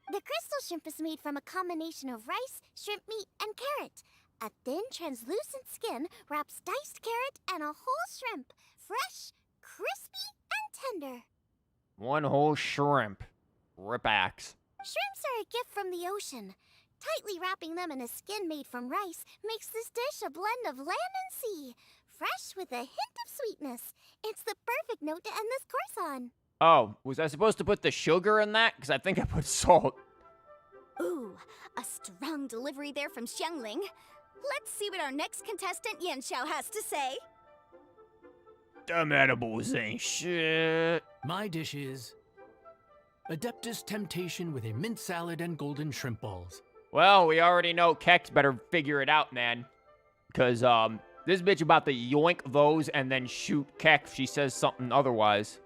The crystal shrimp is made from a combination of rice, shrimp meat, and carrot. A thin, translucent skin wraps diced carrot and a whole shrimp, fresh, crispy, and tender. One whole shrimp. Rip axe. Shrimps are a gift from the ocean. Tightly wrapping them in a skin made from rice makes this dish a blend of land and sea, fresh with a hint of sweetness. It's the perfect note to end this course on. Oh, was I supposed to put the sugar in that? Because I think I put salt. Ooh, a strong delivery there from Xiangling. Let's see what our next contestant Yan Xiao has to say. Them edibles ain't shit. My dish is... Adeptus Temptation with a mint salad and golden shrimp balls. Well, we already know Kex better figure it out, man. Because, this bitch about to yoink those and then shoot Kex if she says something otherwise.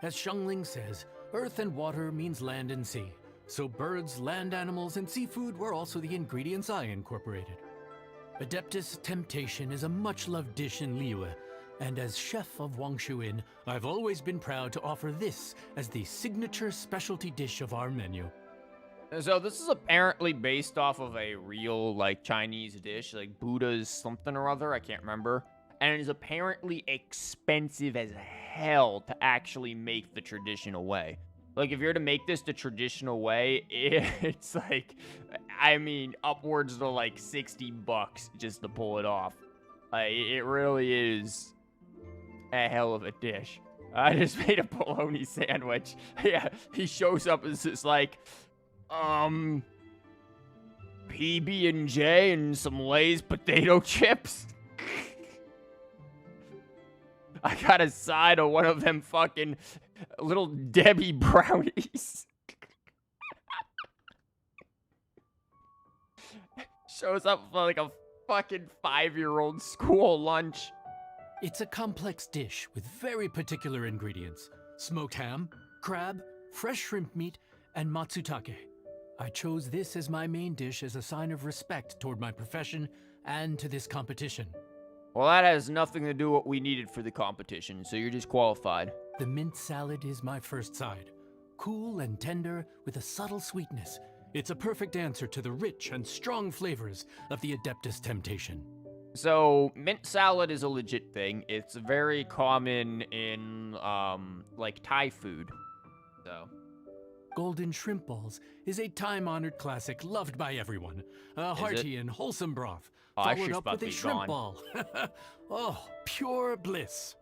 As Xiangling says, earth and water means land and sea. So birds, land animals, and seafood were also the ingredients I incorporated. Adeptus Temptation is a much-loved dish in Liyue, and as chef of Wangshu Inn, I've always been proud to offer this as the signature specialty dish of our menu. So this is apparently based off of a real, like, Chinese dish, like Buddha's something or other, I can't remember. And it is apparently expensive as hell to actually make the traditional way. Like, if you're to make this the traditional way, it's like, I mean, upwards to like 60 bucks just to pull it off. It really is a hell of a dish. I just made a bologna sandwich. Yeah, he shows up as just like, PB&J and some Lay's potato chips. I got a side of one of them fucking little Debbie brownies. Shows up for like a fucking 5-year-old school lunch. It's a complex dish with very particular ingredients. Smoked ham, crab, fresh shrimp meat, and matsutake. I chose this as my main dish as a sign of respect toward my profession and to this competition. Well, that has nothing to do with what we needed for the competition, so you're just qualified. The mint salad is my first side. Cool and tender with a subtle sweetness. It's a perfect answer to the rich and strong flavors of the Adeptus temptation. So, mint salad is a legit thing. It's very common in, like, Thai food. So. Golden shrimp balls is a time-honored classic loved by everyone. A hearty and wholesome broth, That followed shit's up about with to a be shrimp gone. ball. Oh, pure bliss.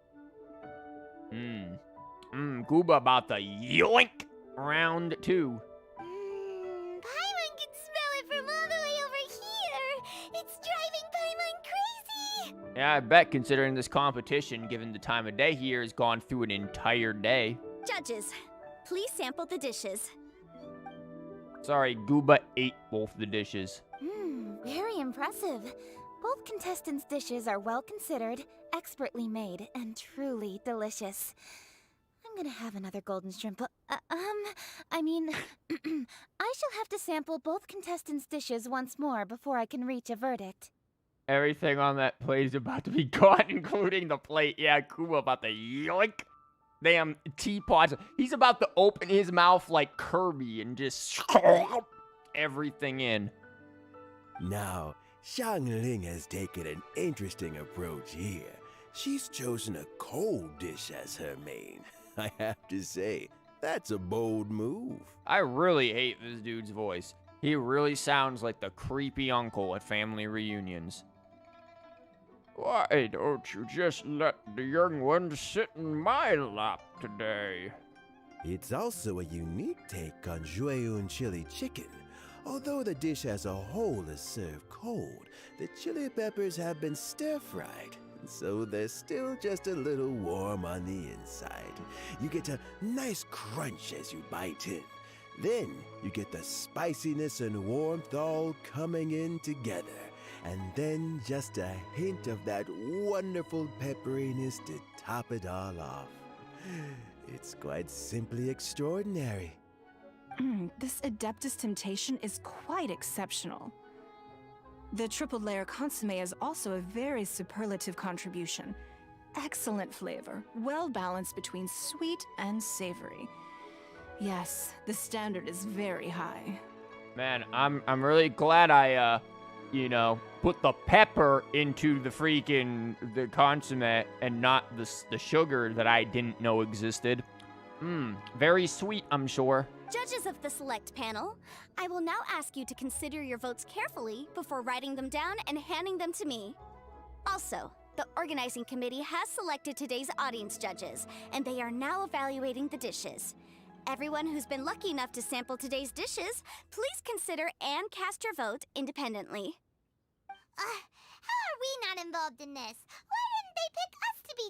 Gooba about the yoink. Round 2. Paimon can smell it from all the way over here. It's driving Paimon crazy. Yeah, I bet considering this competition, given the time of day here, has gone through an entire day. Judges, please sample the dishes. Sorry, Gooba ate both the dishes. Very impressive. Both contestants' dishes are well considered, expertly made, and truly delicious. I'm gonna have another golden shrimp. I mean, I shall have to sample both contestants' dishes once more before I can reach a verdict. Everything on that plate is about to be gone, including the plate. Yeah, Gooba about the yoink. Damn teapots. He's about to open his mouth like Kirby and just everything in. Now, Xiangling has taken an interesting approach here. She's chosen a cold dish as her main. I have to say, that's a bold move. I really hate this dude's voice. He really sounds like the creepy uncle at family reunions. Why don't you just let the young ones sit in my lap today? It's also a unique take on Jueyun chili chicken. Although the dish as a whole is served cold, the chili peppers have been stir-fried, so they're still just a little warm on the inside. You get a nice crunch as you bite in. Then you get the spiciness and warmth all coming in together. And then just a hint of that wonderful pepperiness to top it all off. It's quite simply extraordinary. This Adeptus temptation is quite exceptional. The triple layer consomme is also a very superlative contribution. Excellent flavor, well balanced between sweet and savory. Yes, the standard is very high. Man, I'm really glad I put the pepper into the consomme and not the sugar that I didn't know existed. Very sweet, I'm sure. Judges of the select panel, I will now ask you to consider your votes carefully before writing them down and handing them to me. Also, the organizing committee has selected today's audience judges, and they are now evaluating the dishes. Everyone who's been lucky enough to sample today's dishes, please consider and cast your vote independently. How are we not involved in this? Why didn't they pick us to be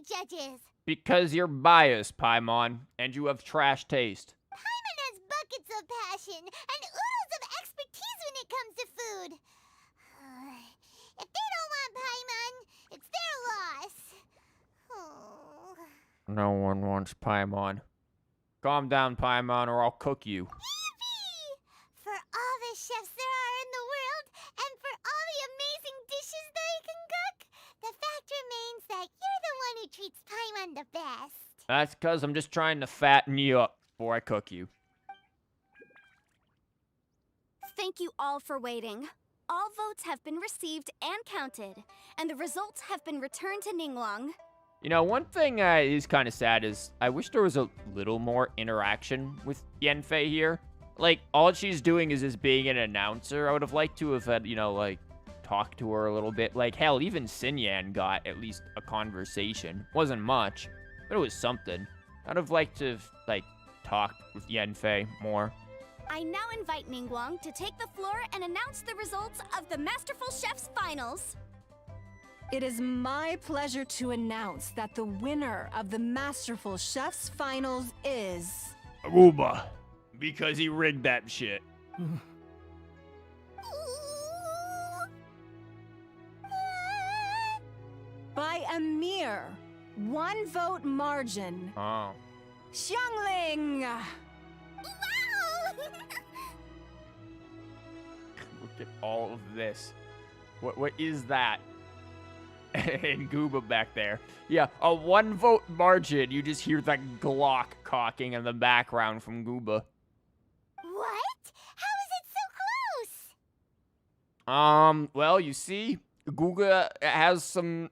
judges? Because you're biased, Paimon, and you have trash taste. Paimon has buckets of passion and oodles of expertise when it comes to food. If they don't want Paimon, it's their loss. Oh. No one wants Paimon. Calm down, Paimon, or I'll cook you. Yippee! For all the chefs there are in the world, and for all the amazing dishes they can cook, the fact remains that you're the one who treats Paimon the best. That's because I'm just trying to fatten you up before I cook you. Thank you all for waiting. All votes have been received and counted, and the results have been returned to Ningguang. You know, one thing is kind of sad is I wish there was a little more interaction with Yanfei here. Like, all she's doing is just being an announcer. I would have liked to have had, talked to her a little bit. Like, hell, even Xinyan got at least a conversation. Wasn't much, but it was something. I'd have liked to have, talked with Yanfei more. I now invite Ningguang to take the floor and announce the results of the Masterful Chef's Finals. It is my pleasure to announce that the winner of the Masterful Chef's Finals is... Aruba. Because he rigged that shit. By a mere 1 vote margin, Oh. Xiangling! Wow! Look at all of this. What is that? And Gooba back there. Yeah, a 1 vote margin. You just hear that Glock cocking in the background from Gooba. What? How is it so Well, you see, Guga has some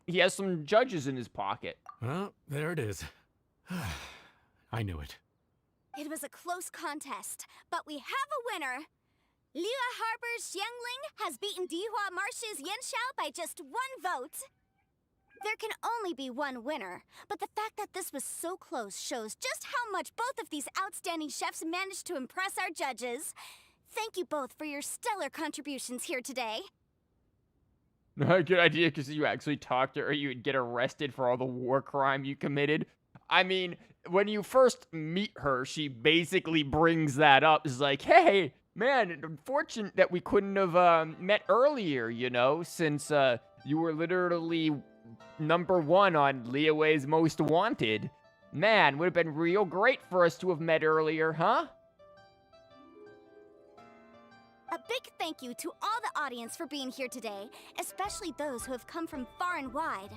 judges in his pocket. Well, there it is. I knew it. It was a close contest, but we have a winner. Liyue Harbor's Xiangling has beaten Dihua Marsh's Yanxiao by just 1 vote. There can only be one winner, but the fact that this was so close shows just how much both of these outstanding chefs managed to impress our judges. Thank you both for your stellar contributions here today. Good idea, because you actually talked to her, you would get arrested for all the war crime you committed. I mean, when you first meet her, she basically brings that up. It's like, hey, man, unfortunate that we couldn't have met earlier, you know, since you were literally #1 on Liyue's Most Wanted. Man, would have been real great for us to have met earlier, huh? A big thank you to all the audience for being here today, especially those who have come from far and wide.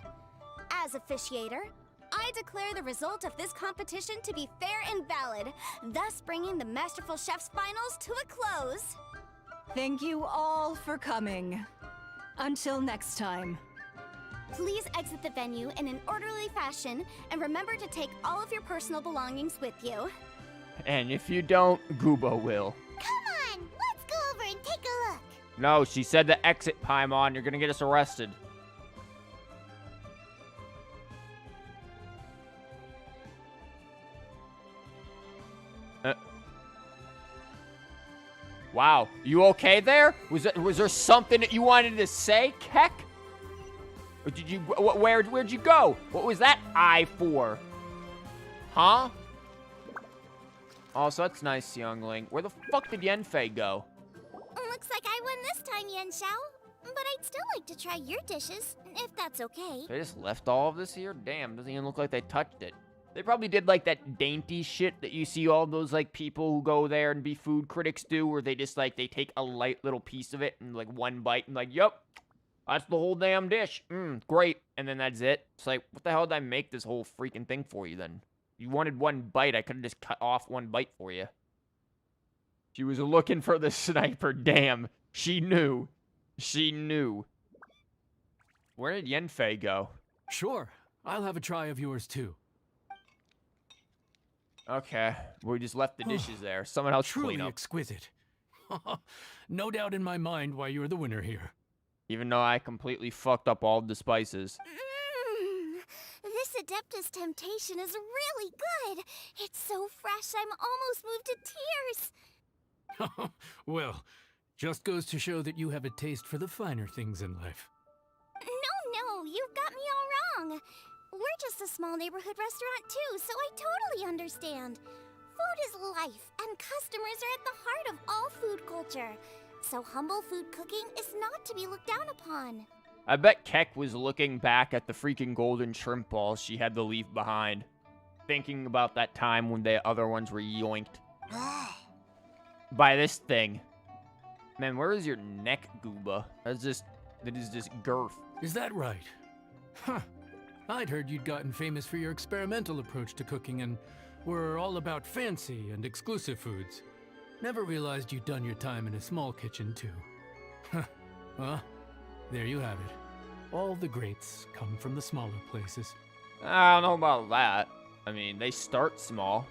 As officiator, I declare the result of this competition to be fair and valid, thus bringing the Masterful Chefs Finals to a close. Thank you all for coming. Until next time. Please exit the venue in an orderly fashion, and remember to take all of your personal belongings with you. And if you don't, Gooba will. Come on, let's go over and take a look. No, she said the exit, Paimon. You're gonna get us arrested. Wow, you okay there? Was there something that you wanted to say, Keck? Or did you, where'd you go? What was that eye for? Huh? Oh, so that's nice, youngling. Where the fuck did Yanfei go? Looks like I won this time, Yanxiao. But I'd still like to try your dishes, if that's okay. They just left all of this here? Damn, doesn't even look like they touched it. They probably did like that dainty shit that you see all those like people who go there and be food critics do, where they just like, they take a light little piece of it and like 1 bite and like, yep, that's the whole damn dish. Great. And then that's it. It's like, what the hell did I make this whole freaking thing for you then? You wanted 1 bite, I could have just cut off 1 bite for you. She was looking for the sniper, damn. She knew. She knew. Where did Yanfei go? Sure, I'll have a try of yours too. Okay, we just left the dishes there. Someone else Truly clean up. exquisite. No doubt in my mind why you're the winner here. Even though I completely fucked up all the spices. This Adeptus Temptation is really good. It's so fresh, I'm almost moved to tears. Well, just goes to show that you have a taste for the finer things in life. No, you've got me all wrong. We're just a small neighborhood restaurant too, so I totally understand. Food is life, and customers are at the heart of all food culture. So humble food cooking is not to be looked down upon. I bet Keck was looking back at the freaking golden shrimp balls she had to leave behind. Thinking about that time when the other ones were yoinked. By this thing. Man, where is your neck, Gooba? That is just girth. Is that right? Huh. I'd heard you'd gotten famous for your experimental approach to cooking and were all about fancy and exclusive foods. Never realized you'd done your time in a small kitchen, too. Well, there you have it. All the greats come from the smaller places. I don't know about that. I mean, they start small.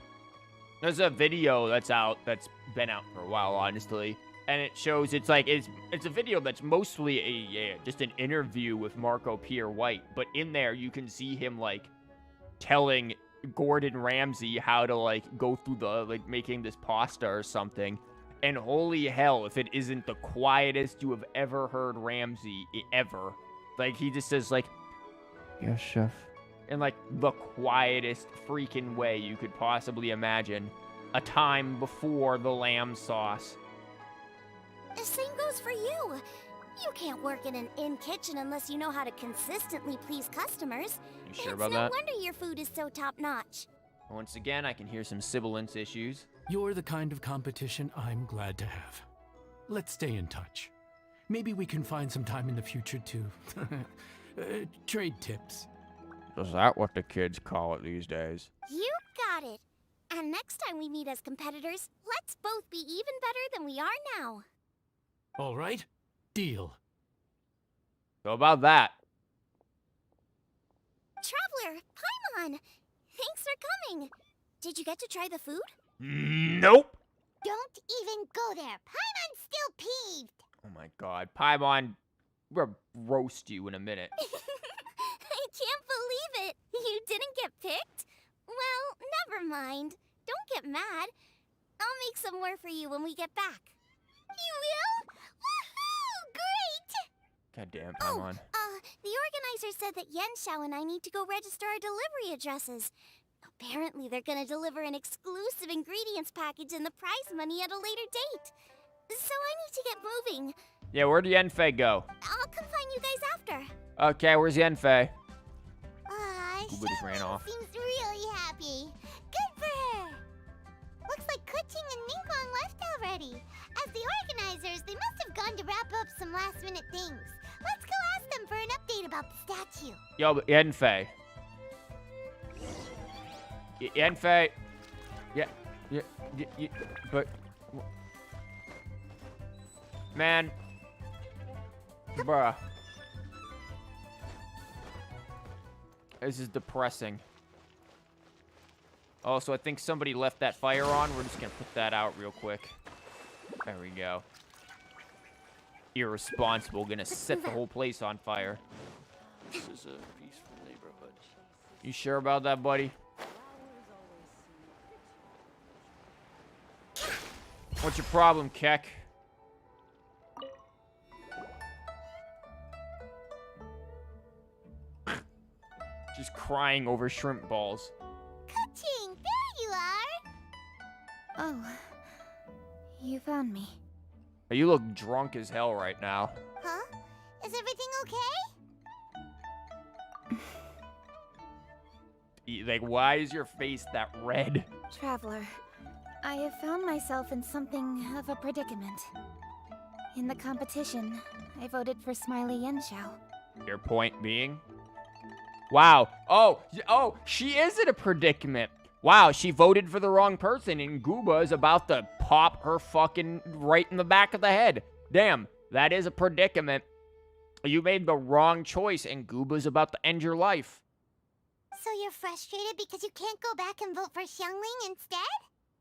There's a video that's been out for a while, honestly. And it shows, it's a video that's mostly just an interview with Marco Pierre White. But in there, you can see him, like, telling Gordon Ramsay how to, like, go through the, like, making this pasta or something. And holy hell, if it isn't the quietest you have ever heard Ramsay, ever. Like, he just says, like, yes, chef. In, like, the quietest freaking way you could possibly imagine. A time before the lamb sauce. The same goes for you. You can't work in an inn kitchen unless you know how to consistently please customers. You sure about that? It's no wonder your food is so top-notch. Once again, I can hear some sibilance issues. You're the kind of competition I'm glad to have. Let's stay in touch. Maybe we can find some time in the future to trade tips. Is that what the kids call it these days? You got it. And next time we meet as competitors, let's both be even better than we are now. All right. Deal. So about that. Traveler, Paimon! Thanks for coming. Did you get to try the food? Nope. Don't even go there. Paimon's still peeved. Oh my god. Paimon, we're gonna roast you in a minute. I can't believe it. You didn't get picked? Well, never mind. Don't get mad. I'll make some more for you when we get back. You will? Woohoo! Great! God damn, Paimon. The organizer said that Yenshao and I need to go register our delivery addresses. Apparently, they're gonna deliver an exclusive ingredients package and the prize money at a later date. So I need to get moving. Yeah, where'd Yenfei go? I'll come find you guys after. Okay, where's Yenfei? Gooba just ran Xiangling off. seems really happy. Good for her. Looks like Kuching and Ningguang left already. As the organizers, they must have gone to wrap up some last-minute things. Let's go ask them for an update about the statue. Yo, but Yenfei. Yenfei. Yeah, but... Man. Bruh. This is depressing. Also, I think somebody left that fire on. We're just gonna put that out real quick. There we go. Irresponsible, gonna set the whole place on fire. This is a peaceful neighborhood. You sure about that, buddy? What's your problem, Keck? Just crying over shrimp balls. Kuching, there you are. Oh, you found me. You look drunk as hell right now. Huh? Is everything okay? Like, why is your face that red? Traveler, I have found myself in something of a predicament. In the competition, I voted for Smiley Yenshao. Your point being? Wow. Oh, she is in a predicament. Wow, she voted for the wrong person, and Gooba is about to pop her fucking right in the back of the head. Damn, that is a predicament. You made the wrong choice, and Gooba's about to end your life. So you're frustrated because you can't go back and vote for Xiangling instead?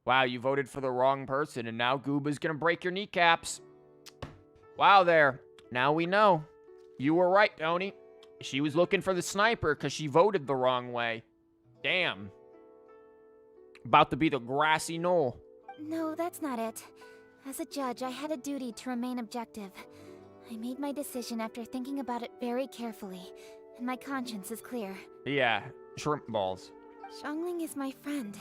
Wow, you voted for the wrong person, and now Gooba's gonna break your kneecaps. Wow there. Now we know. You were right, Tony. She was looking for the sniper because she voted the wrong way. Damn. About to be the grassy knoll. No, that's not it. As a judge, I had a duty to remain objective. I made my decision after thinking about it very carefully, and my conscience is clear. Yeah, shrimp balls. Xiangling is my friend,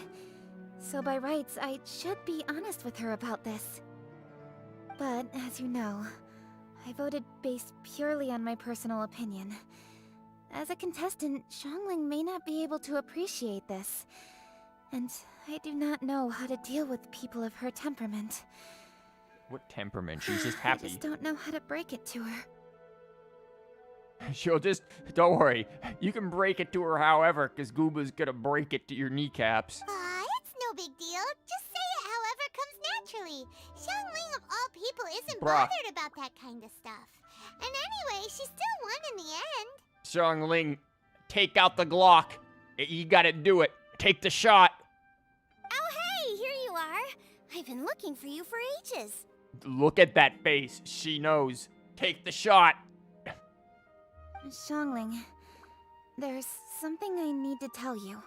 so by rights, I should be honest with her about this. But, as you know, I voted based purely on my personal opinion. As a contestant, Xiangling may not be able to appreciate this. And I do not know how to deal with people of her temperament. What temperament? She's just I happy. just don't know how to break it to her. She'll just... Don't worry. You can break it to her however, because Gooba's gonna break it to your kneecaps. It's no big deal. Just say it however comes naturally. Xiangling of all people isn't Bruh. bothered about that kind of stuff. And anyway, she still won in the end. Xiangling, take out the Glock. You gotta do it. Take the shot. Oh, hey, here you are. I've been looking for you for ages. Look at that face. She knows. Take the shot. Xiangling, there's something I need to tell you.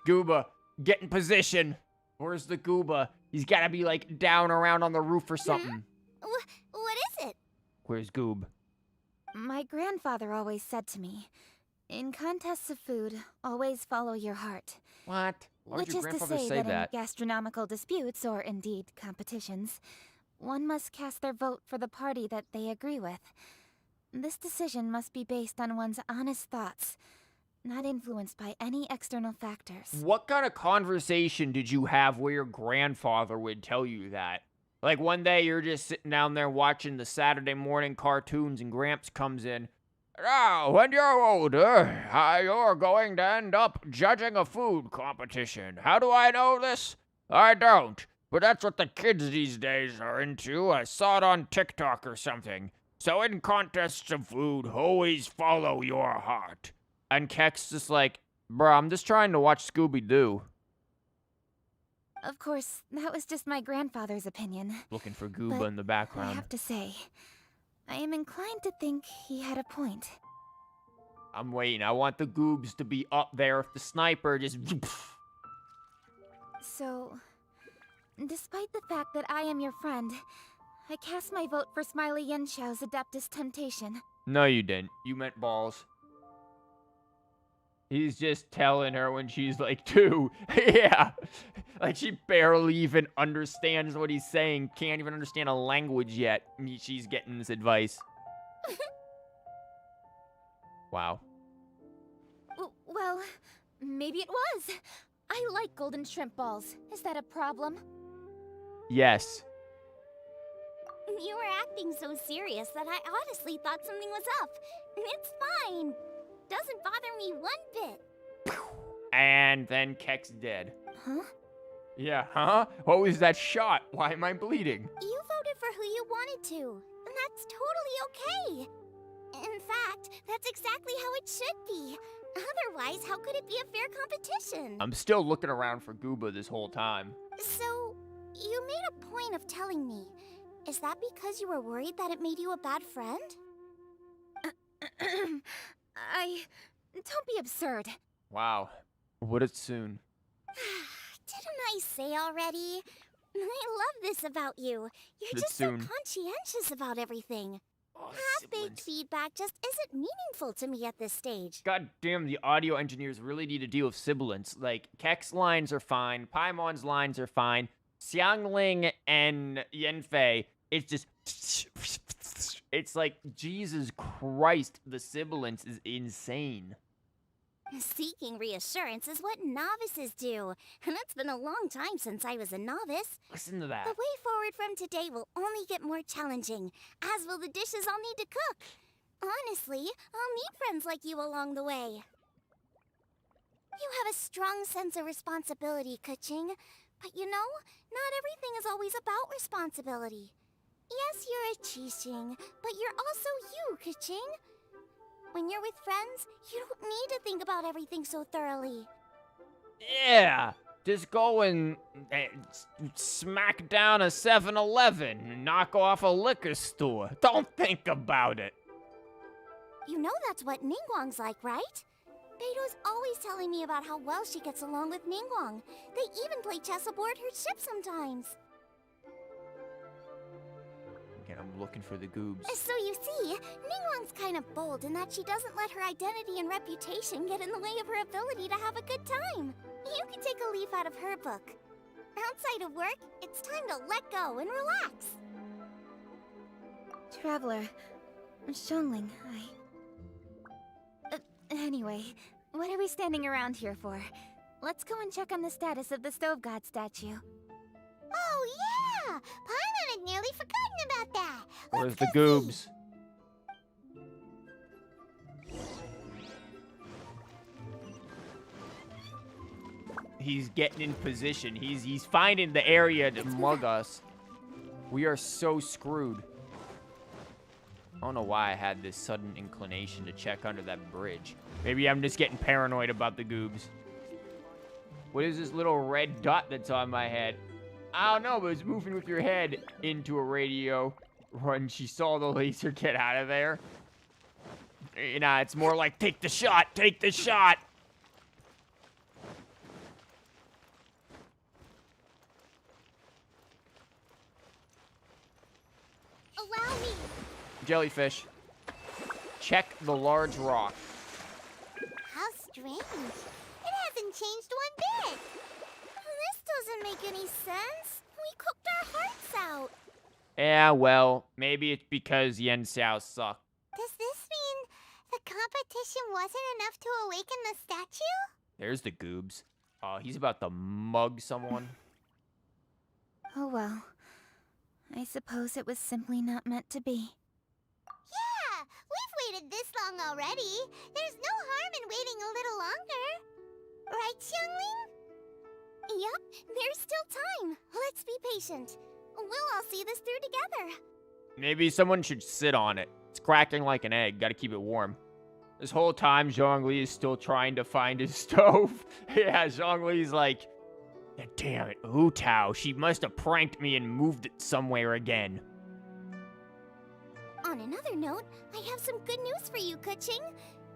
Gooba, get in position. Where's the Gooba? He's gotta be, like, down around on the roof or something. What is it? Where's Goob? My grandfather always said to me, in contests of food, always follow your heart. What? Why would Which your is to grandfather say say that in gastronomical disputes, or indeed competitions, one must cast their vote for the party that they agree with. This decision must be based on one's honest thoughts, not influenced by any external factors. What kind of conversation did you have where your grandfather would tell you that? Like one day you're just sitting down there watching the Saturday morning cartoons and Gramps comes in. Now, when you're older, you're going to end up judging a food competition. How do I know this? I don't. But that's what the kids these days are into. I saw it on TikTok or something. So in contests of food, always follow your heart. And Kek's just like, bruh, I'm just trying to watch Scooby-Doo. Of course, that was just my grandfather's opinion. Looking for Gooba But in the I background. have to say, I am inclined to think he had a point. I'm waiting. I want the Goobs to be up there if the sniper just... So, despite the fact that I am your friend, I cast my vote for Smiley Yenshou's Adeptus Temptation. No, you didn't. You meant balls. He's just telling her when she's like 2. Yeah. Like she barely even understands what he's saying. Can't even understand a language yet. She's getting this advice. Wow. Well, maybe it was. I like golden shrimp balls. Is that a problem? Yes. You were acting so serious that I honestly thought something was up. It's fine. Doesn't bother me one bit. And then Kek's dead. Huh? Yeah, huh? What was that shot? Why am I bleeding? You voted for who you wanted to, and that's totally okay. In fact, that's exactly how it should be. Otherwise, how could it be a fair competition? I'm still looking around for Gooba this whole time. So, you made a point of telling me. Is that because you were worried that it made you a bad friend? Don't be absurd. Wow. Would it soon? Didn't I say already? I love this about you. You're It's just soon. so conscientious about everything. Oh, Half-baked feedback just isn't meaningful to me at this stage. God damn, the audio engineers really need to deal with sibilance. Like, Kek's lines are fine, Paimon's lines are fine, Xiangling and Yanfei, it's just... It's like, Jesus Christ, the sibilance is insane. Seeking reassurance is what novices do, and it's been a long time since I was a novice. Listen to The that. way forward from today will only get more challenging, as will the dishes I'll need to cook. Honestly, I'll meet friends like you along the way. You have a strong sense of responsibility, Kuching. But you know, not everything is always about responsibility. Yes, you're a Qixing, but you're also you, Kuching. When you're with friends, you don't need to think about everything so thoroughly. Yeah, just go and smack down a 7-Eleven and knock off a liquor store. Don't think about it. You know that's what Ningguang's like, right? Beto's always telling me about how well she gets along with Ningguang. They even play chess aboard her ship sometimes. Again, I'm looking for the Goobs. So you see, Ningguang's kind of bold in that she doesn't let her identity and reputation get in the way of her ability to have a good time. You can take a leaf out of her book. Outside of work, it's time to let go and relax. Traveler, Xiangling, Anyway, what are we standing around here for? Let's go and check on the status of the Stove God statue. Oh yeah! Paimon had nearly forgotten about that. Where's Let's the go see. Goobs? He's getting in position. He's finding the area to mug us. We are so screwed. I don't know why I had this sudden inclination to check under that bridge. Maybe I'm just getting paranoid about the Goobs. What is this little red dot that's on my head? I don't know, but it's moving with your head into a radio when she saw the laser get out of there. You know, it's more like, take the shot, take the shot. Allow me. Jellyfish. Check the large rock. How strange. It hasn't changed one bit. This doesn't make any sense. We cooked our hearts out. Yeah, well, maybe it's because Yen Xiao sucked. Does this mean the competition wasn't enough to awaken the statue? There's the Goobs. Oh, he's about to mug someone. Oh well. I suppose it was simply not meant to be. Yeah, we've waited this long already. There's no harm in waiting a little longer. Right, Xiangling? Yep, there's still time. Let's be patient. We'll all see this through together. Maybe someone should sit on it. It's cracking like an egg. Gotta keep it warm. This whole time, Zhongli is still trying to find his stove. Yeah, Zhongli's like, "Yeah, damn it, Hu Tao. She must have pranked me and moved it somewhere again." On another note, I have some good news for you, Kuching.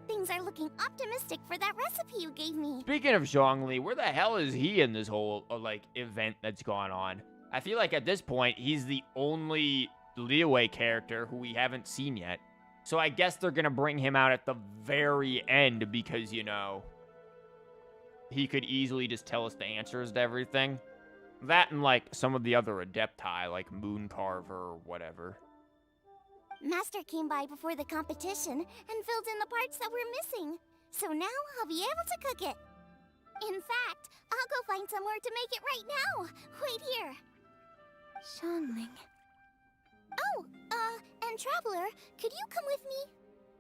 Things are looking optimistic for that recipe you gave me. Speaking of Zhongli, where the hell is he in this whole, like, event that's gone on? I feel like at this point, he's the only Liyue character who we haven't seen yet. So I guess they're gonna bring him out at the very end because, you know, he could easily just tell us the answers to everything. That and, like, some of the other Adepti, like Mooncarver or whatever. Master came by before the competition and filled in the parts that were missing. So now I'll be able to cook it. In fact, I'll go find somewhere to make it right now. Wait here. Xiangling. Oh, and Traveler, could you come with me?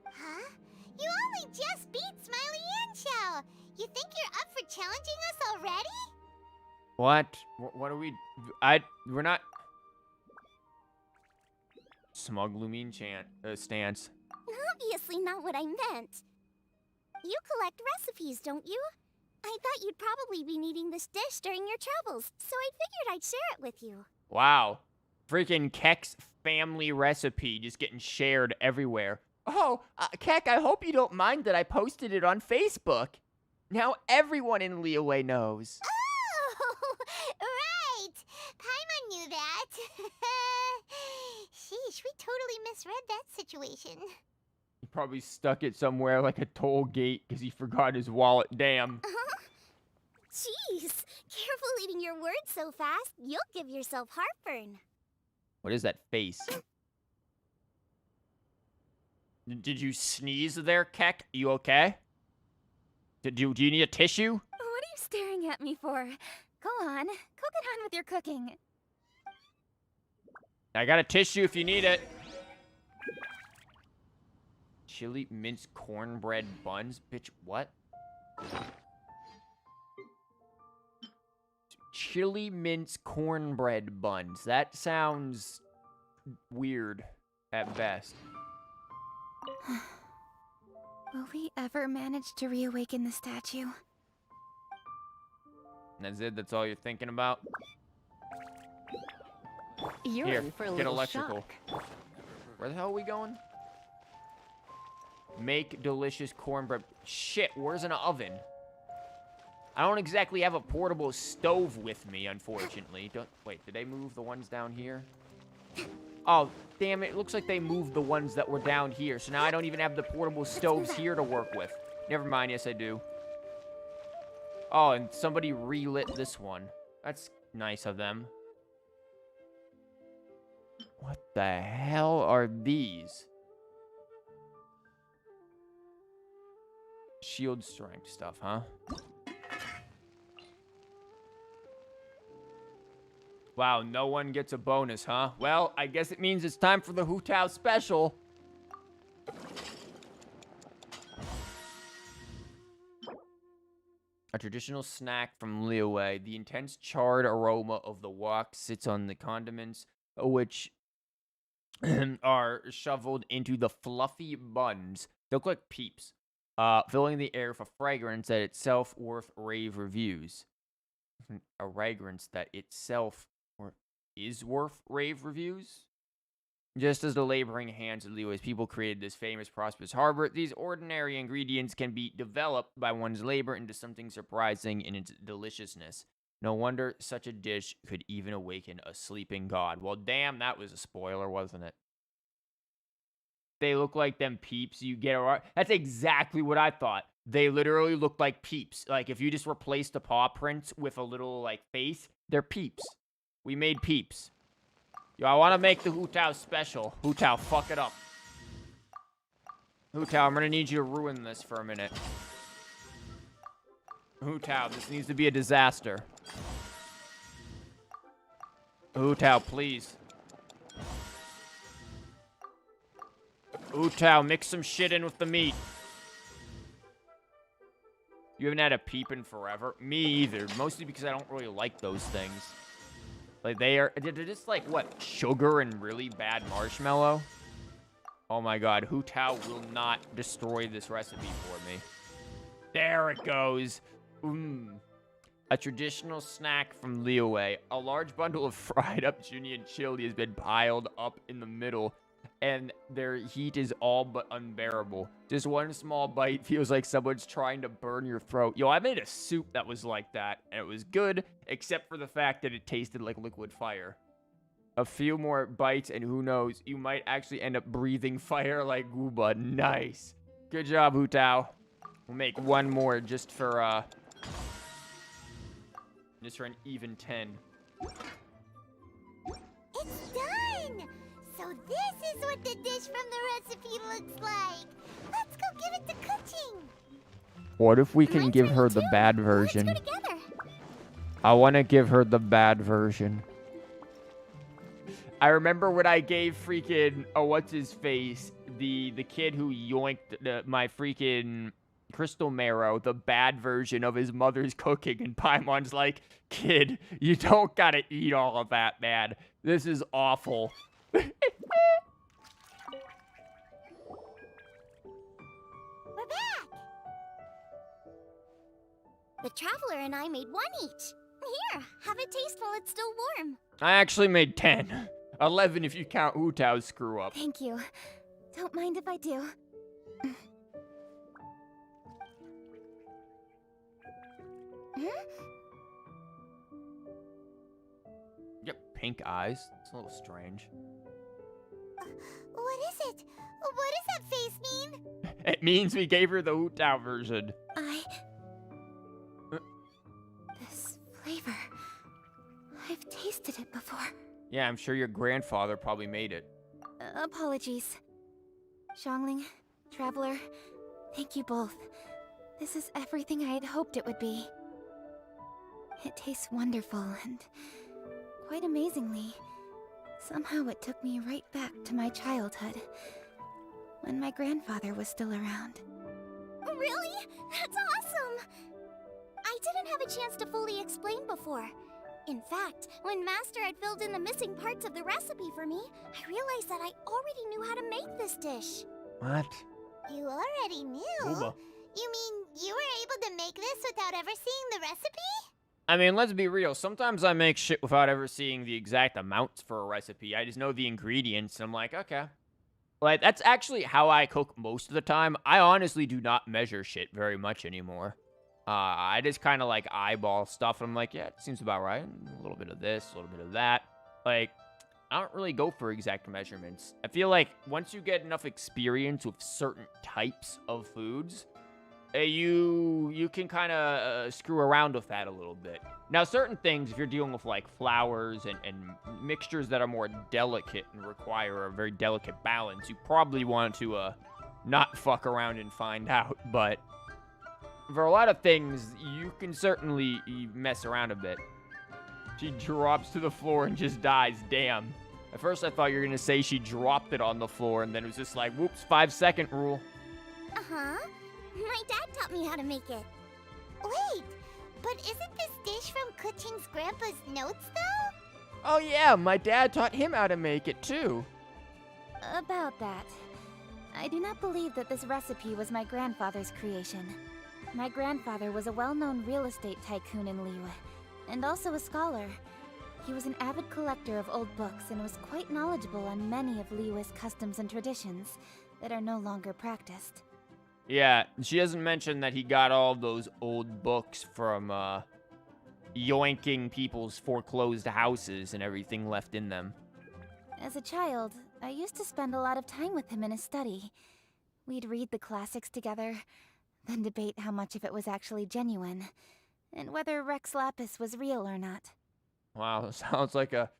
Huh? You only just beat Smiley and Xiao. You think you're up for challenging us already? What? What are we... We're not... Smug Lumine stance. Obviously not what I meant. You collect recipes, don't you? I thought you'd probably be needing this dish during your travels, so I figured I'd share it with you. Wow. Freaking Keck's family recipe just getting shared everywhere. Oh, Keck, I hope you don't mind that I posted it on Facebook. Now everyone in Liyue knows. Oh, right! Paimon knew that. Sheesh, we totally misread that situation. He probably stuck it somewhere like a toll gate because he forgot his wallet. Damn. Jeez, careful eating your words so fast. You'll give yourself heartburn. What is that face? Did you sneeze there, Keck? You okay? Do you need a tissue? What are you staring at me for? Go on, go get on with your cooking. I got a tissue if you need it. Chili minced cornbread buns? Bitch, what? Chili minced cornbread buns. That sounds weird at best. Will we ever manage to reawaken the statue? That's it? That's all you're thinking about? You're Here, in for a get little electrical. shock. Where the hell are we going? Make delicious cornbread. Shit, where's an oven? I don't exactly have a portable stove with me, unfortunately. Wait, did they move the ones down here? Oh, damn it. It looks like they moved the ones that were down here. So now I don't even have the portable stoves here to work with. Never mind. Yes, I do. Oh, and somebody relit this one. That's nice of them. What the hell are these? Shield strength stuff, huh? Wow, no one gets a bonus, huh? Well, I guess it means it's time for the Hu Tao special. A traditional snack from Liyue. The intense charred aroma of the wok sits on the condiments, which are shoveled into the fluffy buns. They look like peeps, filling the air with a fragrance that itself worth rave reviews. A fragrance that itself is worth rave reviews? Just as the laboring hands of Liyue's people created this famous prosperous harbor, these ordinary ingredients can be developed by one's labor into something surprising in its deliciousness. No wonder such a dish could even awaken a sleeping god. Well, damn, that was a spoiler, wasn't it? They look like them peeps you get. That's exactly what I thought. They literally look like peeps. Like, if you just replaced the paw prints with a little, like, face, they're peeps. We made peeps. Yo, I want to make the Hu Tao special. Hu Tao, fuck it up. Hu Tao, I'm going to need you to ruin this for a minute. Hu Tao, this needs to be a disaster. Hu Tao, please. Hu Tao, mix some shit in with the meat. You haven't had a peep in forever? Me either. Mostly because I don't really like those things. Like, they're just like, what, sugar and really bad marshmallow? Oh my god, Hu Tao will not destroy this recipe for me. There it goes. A traditional snack from Liyue. A large bundle of fried up Junyuan chili has been piled up in the middle, and their heat is all but unbearable. Just one small bite feels like someone's trying to burn your throat. Yo, I made a soup that was like that, and it was good, except for the fact that it tasted like liquid fire. A few more bites, and who knows, you might actually end up breathing fire like Gooba. Nice. Good job, Hu Tao. We'll make one more just for an even 10. It's done! So this is what the dish from the recipe looks like. Let's go give it to Kuching. What if we can Mine's give ready her the too. bad Let's version? go together. I want to give her the bad version. I remember when I gave freaking, what's his face, the kid who yoinked my freaking crystal marrow, the bad version of his mother's cooking, and Paimon's like, kid, you don't gotta eat all of that, man. This is awful. We're back! The Traveler and I made one each. Here, have a taste while it's still warm. I actually made 10. 11 if you count Hu Tao's screw up. Thank you. Don't mind if I do. Yep, pink eyes. It's a little strange. What is it? What does that face mean? It means we gave her the Hu Tao version. This flavor... I've tasted it before. Yeah, I'm sure your grandfather probably made it. Apologies. Xiangling, Traveler, thank you both. This is everything I had hoped it would be. It tastes wonderful and, quite amazingly, somehow it took me right back to my childhood, when my grandfather was still around. Really? That's awesome! I didn't have a chance to fully explain before. In fact, when Master had filled in the missing parts of the recipe for me, I realized that I already knew how to make this dish. What? You already knew? Uba. You mean you were able to make this without ever seeing the recipe? I mean, let's be real. Sometimes I make shit without ever seeing the exact amounts for a recipe. I just know the ingredients, and I'm like, okay. Like, that's actually how I cook most of the time. I honestly do not measure shit very much anymore. I just kind of, like, eyeball stuff, and I'm like, yeah, it seems about right. A little bit of this, a little bit of that. Like, I don't really go for exact measurements. I feel like once you get enough experience with certain types of foods, you can kind of screw around with that a little bit. Now, certain things, if you're dealing with, like, flours and mixtures that are more delicate and require a very delicate balance, you probably want to not fuck around and find out. But for a lot of things, you can certainly mess around a bit. She drops to the floor and just dies. Damn. At first, I thought you were going to say she dropped it on the floor, and then it was just like, whoops, 5-second rule. Uh-huh. My dad taught me how to make it. Wait, but isn't this dish from Kuching's grandpa's notes, though? Oh, yeah, my dad taught him how to make it, too. About that. I do not believe that this recipe was my grandfather's creation. My grandfather was a well-known real estate tycoon in Liyue, and also a scholar. He was an avid collector of old books and was quite knowledgeable on many of Liyue's customs and traditions that are no longer practiced. Yeah, she doesn't mention that he got all those old books from, yoinking people's foreclosed houses and everything left in them. As a child, I used to spend a lot of time with him in his study. We'd read the classics together, then debate how much of it was actually genuine, and whether Rex Lapis was real or not. Wow, sounds like a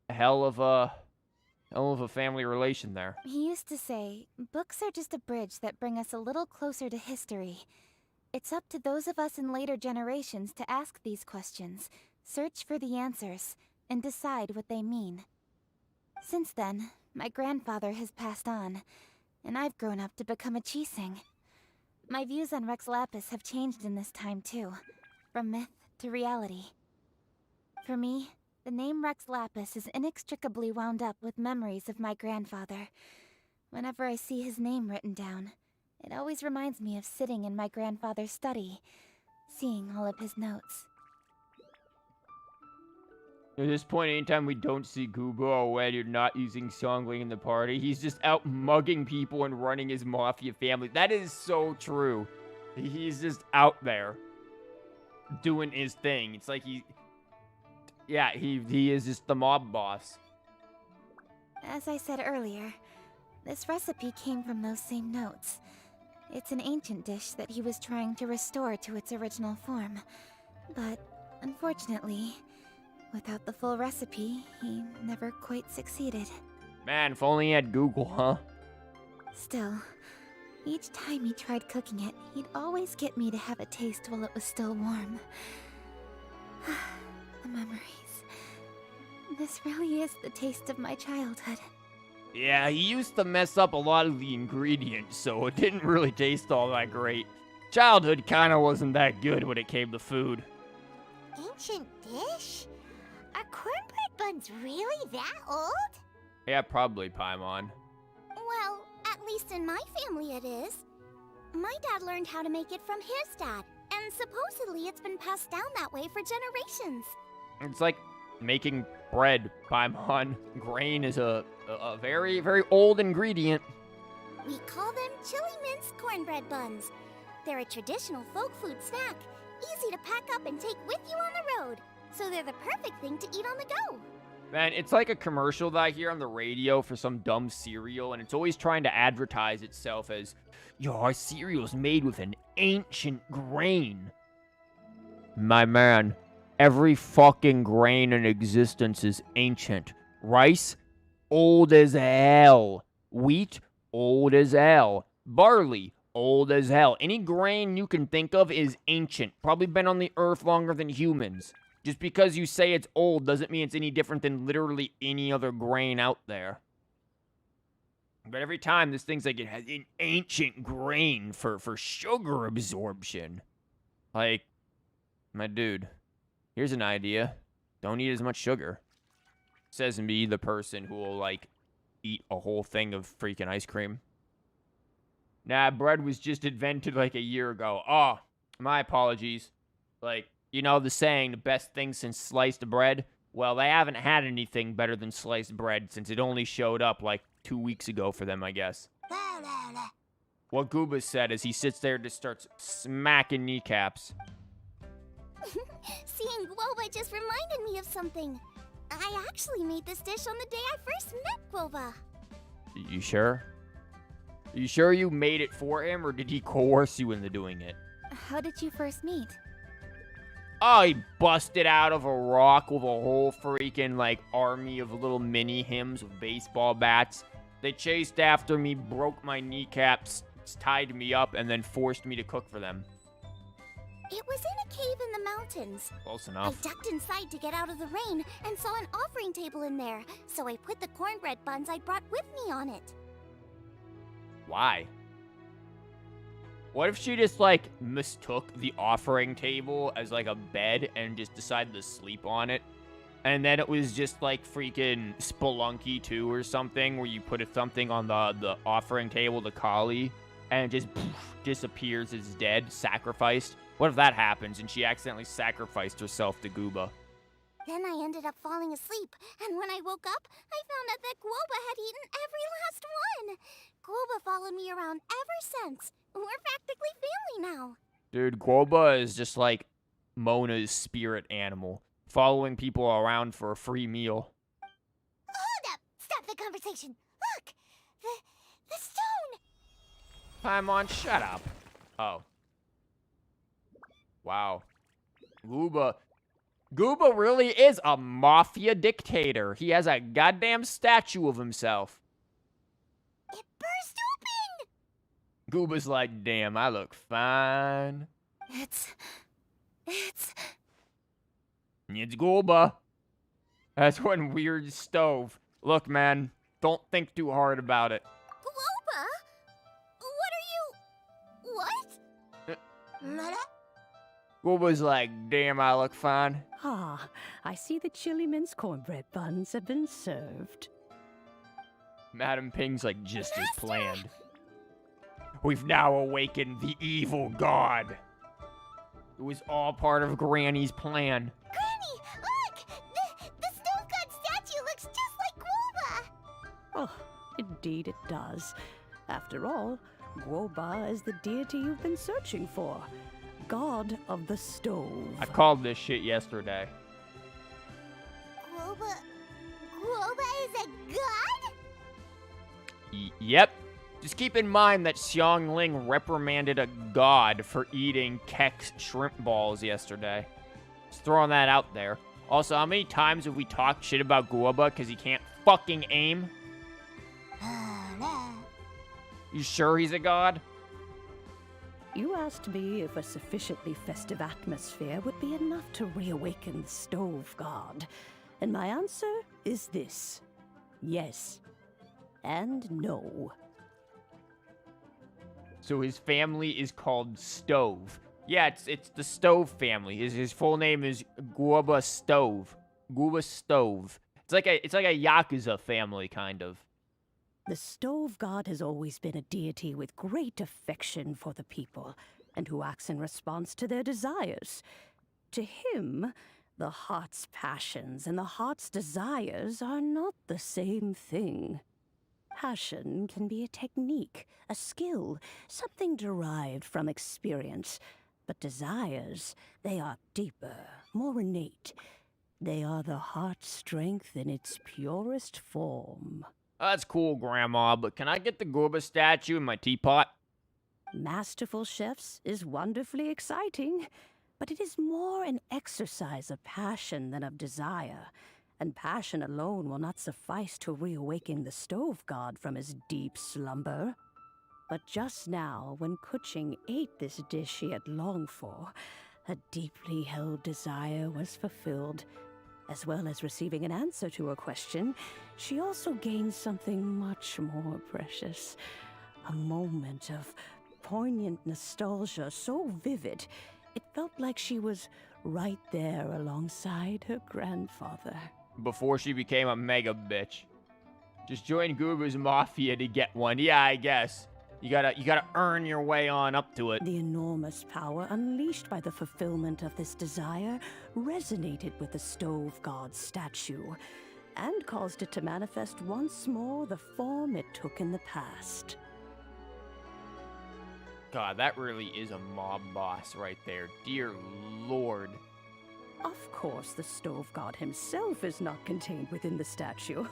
hell of a family relation there. He used to say, books are just a bridge that bring us a little closer to history. It's up to those of us in later generations to ask these questions, search for the answers, and decide what they mean. Since then, my grandfather has passed on, and I've grown up to become a Chising. My views on Rex Lapis have changed in this time too, from myth to reality. For me, The name Rex Lapis is inextricably wound up with memories of my grandfather. Whenever I see his name written down, it always reminds me of sitting in my grandfather's study, seeing all of his notes. At this point, anytime we don't see Gooba or when you're not using Songling in the party, he's just out mugging people and running his mafia family. That is so true. He's just out there doing his thing. It's like he is just the mob boss. As I said earlier, this recipe came from those same notes. It's an ancient dish that he was trying to restore to its original form. But, unfortunately, without the full recipe, he never quite succeeded. Man, if only he had Google, huh? Still, each time he tried cooking it, he'd always get me to have a taste while it was still warm. The memories. This really is the taste of my childhood. Yeah, he used to mess up a lot of the ingredients, so it didn't really taste all that great. Childhood kinda wasn't that good when it came to food. Ancient dish? Are cornbread buns really that old? Yeah, probably, Paimon. Well, at least in my family it is. My dad learned how to make it from his dad, and supposedly it's been passed down that way for generations. It's like making bread, Paimon. Grain is a very, very old ingredient. We call them chili mince cornbread buns. They're a traditional folk food snack, easy to pack up and take with you on the road. So they're the perfect thing to eat on the go. Man, it's like a commercial that I hear on the radio for some dumb cereal, and it's always trying to advertise itself as, yo, our cereal's made with an ancient grain. My man, every fucking grain in existence is ancient. Rice, old as hell. Wheat, old as hell. Barley, old as hell. Any grain you can think of is ancient. Probably been on the earth longer than humans. Just because you say it's old doesn't mean it's any different than literally any other grain out there. But every time this thing's like, it has an ancient grain for sugar absorption. Like, my dude, here's an idea. Don't eat as much sugar. Says me, the person who will, like, eat a whole thing of freaking ice cream. Nah, bread was just invented like a year ago. Oh, my apologies. Like, you know the saying, the best thing since sliced bread? Well, they haven't had anything better than sliced bread since it only showed up like 2 weeks ago for them, I guess. What Gooba said as he sits there and just starts smacking kneecaps. Seeing Guoba just reminded me of something. I actually made this dish on the day I first met Guoba. You sure? You sure you made it for him, or did he coerce you into doing it? How did you first meet? Oh, he busted out of a rock with a whole freaking, like, army of little mini hymns with baseball bats. They chased after me, broke my kneecaps, tied me up, and then forced me to cook for them. It was in a cave in the mountains. Close enough. I ducked inside to get out of the rain and saw an offering table in there, so I put the cornbread buns I brought with me on it. Why? What if she just, like, mistook the offering table as, like, a bed and just decided to sleep on it? And then it was just, like, freaking Spelunky 2 or something, where you put something on the offering table to Kali, and it just disappears as dead, sacrificed? What if that happens and she accidentally sacrificed herself to Gooba? Then I ended up falling asleep, and when I woke up, I found out that Guoba had eaten every last one. Guoba followed me around ever since. We're practically family now. Dude, Guoba is just like Mona's spirit animal, following people around for a free meal. Hold up! Stop the conversation. Look! The stone! Paimon, shut up. Oh. Wow. Gooba really is a mafia dictator. He has a goddamn statue of himself. It burst open! Gooba's like, damn, I look fine. It's Gooba. That's one weird stove. Look, man, don't think too hard about it. Guoba? What are you... What? Gooba's like, damn, I look fine. Ah, I see the chili mince cornbread buns have been served. Madam Ping's like, just as planned. We've now awakened the evil god. It was all part of Granny's plan. Granny, look! The stove god statue looks just like Guoba! Oh, indeed it does. After all, Guoba is the deity you've been searching for. God of the stove. I called this shit yesterday. Guoba is a god? Yep. Just keep in mind that Xiangling reprimanded a god for eating Keck's shrimp balls yesterday. Just throwing that out there. Also, how many times have we talked shit about Guoba because he can't fucking aim? You sure he's a god? You asked me if a sufficiently festive atmosphere would be enough to reawaken the stove god. And my answer is this. Yes. And no. So his family is called Stove. Yeah, it's the Stove family. His full name is Guoba Stove. Guoba Stove. It's like a Yakuza family, kind of. The stove god has always been a deity with great affection for the people, and who acts in response to their desires. To him, the heart's passions and the heart's desires are not the same thing. Passion can be a technique, a skill, something derived from experience. But desires, they are deeper, more innate. They are the heart's strength in its purest form. That's cool, Grandma, but can I get the Guoba statue in my teapot? Masterful chefs is wonderfully exciting, but it is more an exercise of passion than of desire. And passion alone will not suffice to reawaken the stove god from his deep slumber. But just now, when Kuching ate this dish he had longed for, a deeply held desire was fulfilled. As well as receiving an answer to her question, she also gained something much more precious. A moment of poignant nostalgia so vivid, it felt like she was right there alongside her grandfather. Before she became a mega bitch. Just join Guoba's mafia to get one. Yeah, I guess. You gotta earn your way on up to it. The enormous power unleashed by the fulfillment of this desire resonated with the stove god's statue, and caused it to manifest once more the form it took in the past. God, that really is a mob boss right there. Dear Lord. Of course, the stove god himself is not contained within the statue.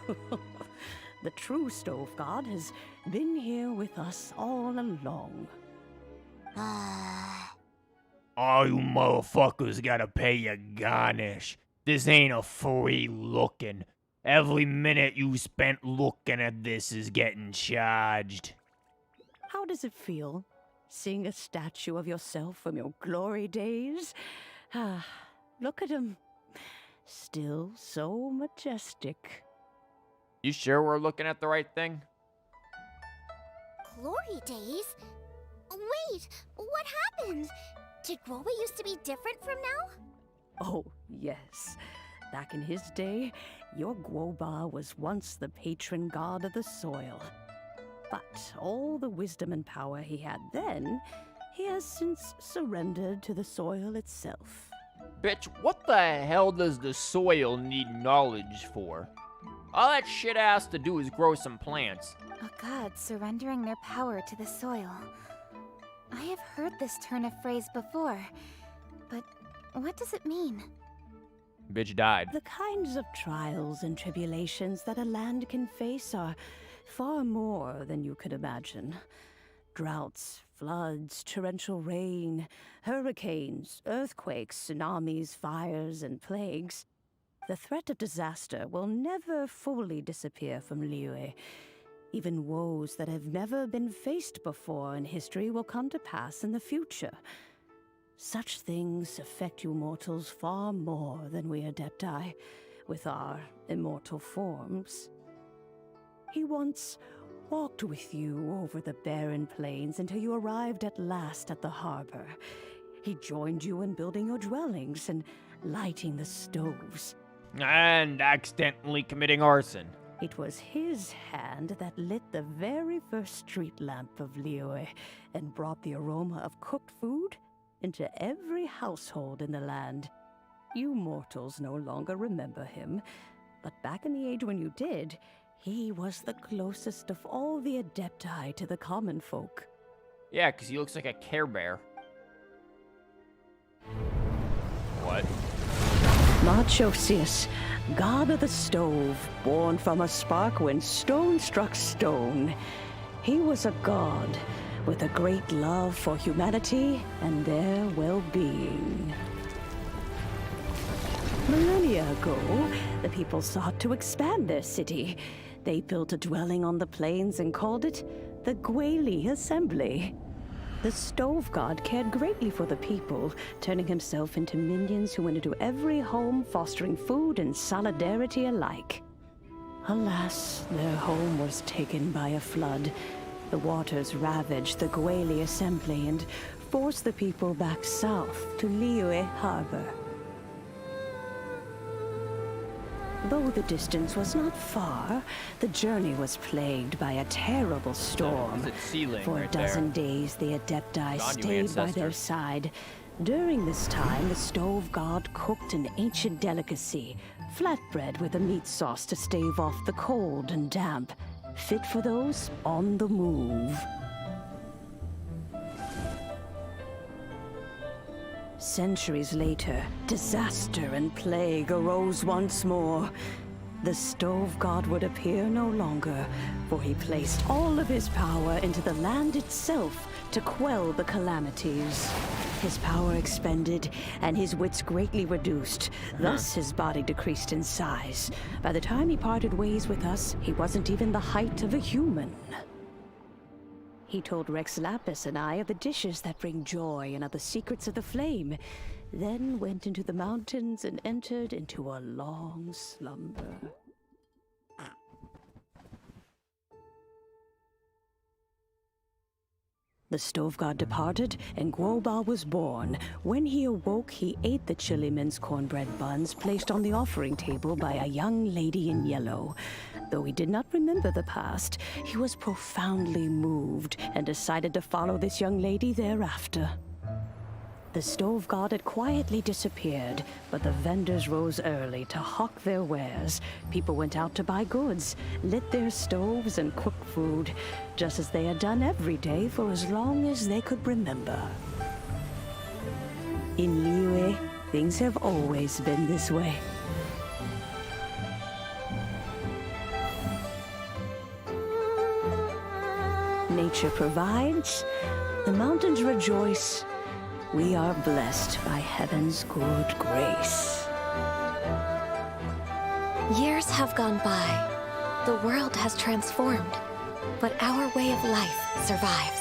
The true stove god has been here with us all along. All you motherfuckers gotta pay your garnish. This ain't a free looking. Every minute you spent looking at this is getting charged. How does it feel, seeing a statue of yourself from your glory days? Look at him. Still so majestic. You sure we're looking at the right thing? Glory days? Wait, what happened? Did Guoba used to be different from now? Oh, yes. Back in his day, your Guoba was once the patron god of the soil. But all the wisdom and power he had then, he has since surrendered to the soil itself. Bitch, what the hell does the soil need knowledge for? All that shit has to do is grow some plants. A god surrendering their power to the soil. I have heard this turn of phrase before, but what does it mean? Bitch died. The kinds of trials and tribulations that a land can face are far more than you could imagine. Droughts, floods, torrential rain, hurricanes, earthquakes, tsunamis, fires, and plagues. The threat of disaster will never fully disappear from Liyue. Even woes that have never been faced before in history will come to pass in the future. Such things affect you mortals far more than we Adepti, with our immortal forms. He once walked with you over the barren plains until you arrived at last at the harbor. He joined you in building your dwellings and lighting the stoves. And accidentally committing arson. It was his hand that lit the very first street lamp of Liyue and brought the aroma of cooked food into every household in the land. You mortals no longer remember him, but back in the age when you did, he was the closest of all the Adepti to the common folk. Yeah, because he looks like a Care Bear. What? Marchosius, god of the stove, born from a spark when stone struck stone. He was a god with a great love for humanity and their well-being. Millennia ago, the people sought to expand their city. They built a dwelling on the plains and called it the Gweli Assembly. The stove god cared greatly for the people, turning himself into minions who went into every home, fostering food and solidarity alike. Alas, their home was taken by a flood. The waters ravaged the Gweli Assembly and forced the people back south to Liyue Harbor. Though the distance was not far, the journey was plagued by a terrible storm. For a dozen days, the Adepti stayed by their side. During this time, the stove god cooked an ancient delicacy, flatbread with a meat sauce to stave off the cold and damp, fit for those on the move. Centuries later, disaster and plague arose once more. The stove god would appear no longer, for he placed all of his power into the land itself to quell the calamities. His power expended, and his wits greatly reduced. Thus, his body decreased in size. By the time he parted ways with us, he wasn't even the height of a human. He told Rex Lapis and I of the dishes that bring joy and of the secrets of the flame, then went into the mountains and entered into a long slumber. The stove god departed, and Guoba was born. When he awoke, he ate the chili mince cornbread buns placed on the offering table by a young lady in yellow. Though he did not remember the past, he was profoundly moved and decided to follow this young lady thereafter. The stove god had quietly disappeared, but the vendors rose early to hawk their wares. People went out to buy goods, lit their stoves, and cooked food, just as they had done every day for as long as they could remember. In Liyue, things have always been this way. Nature provides, the mountains rejoice. We are blessed by heaven's good grace. Years have gone by. The world has transformed, but our way of life survives.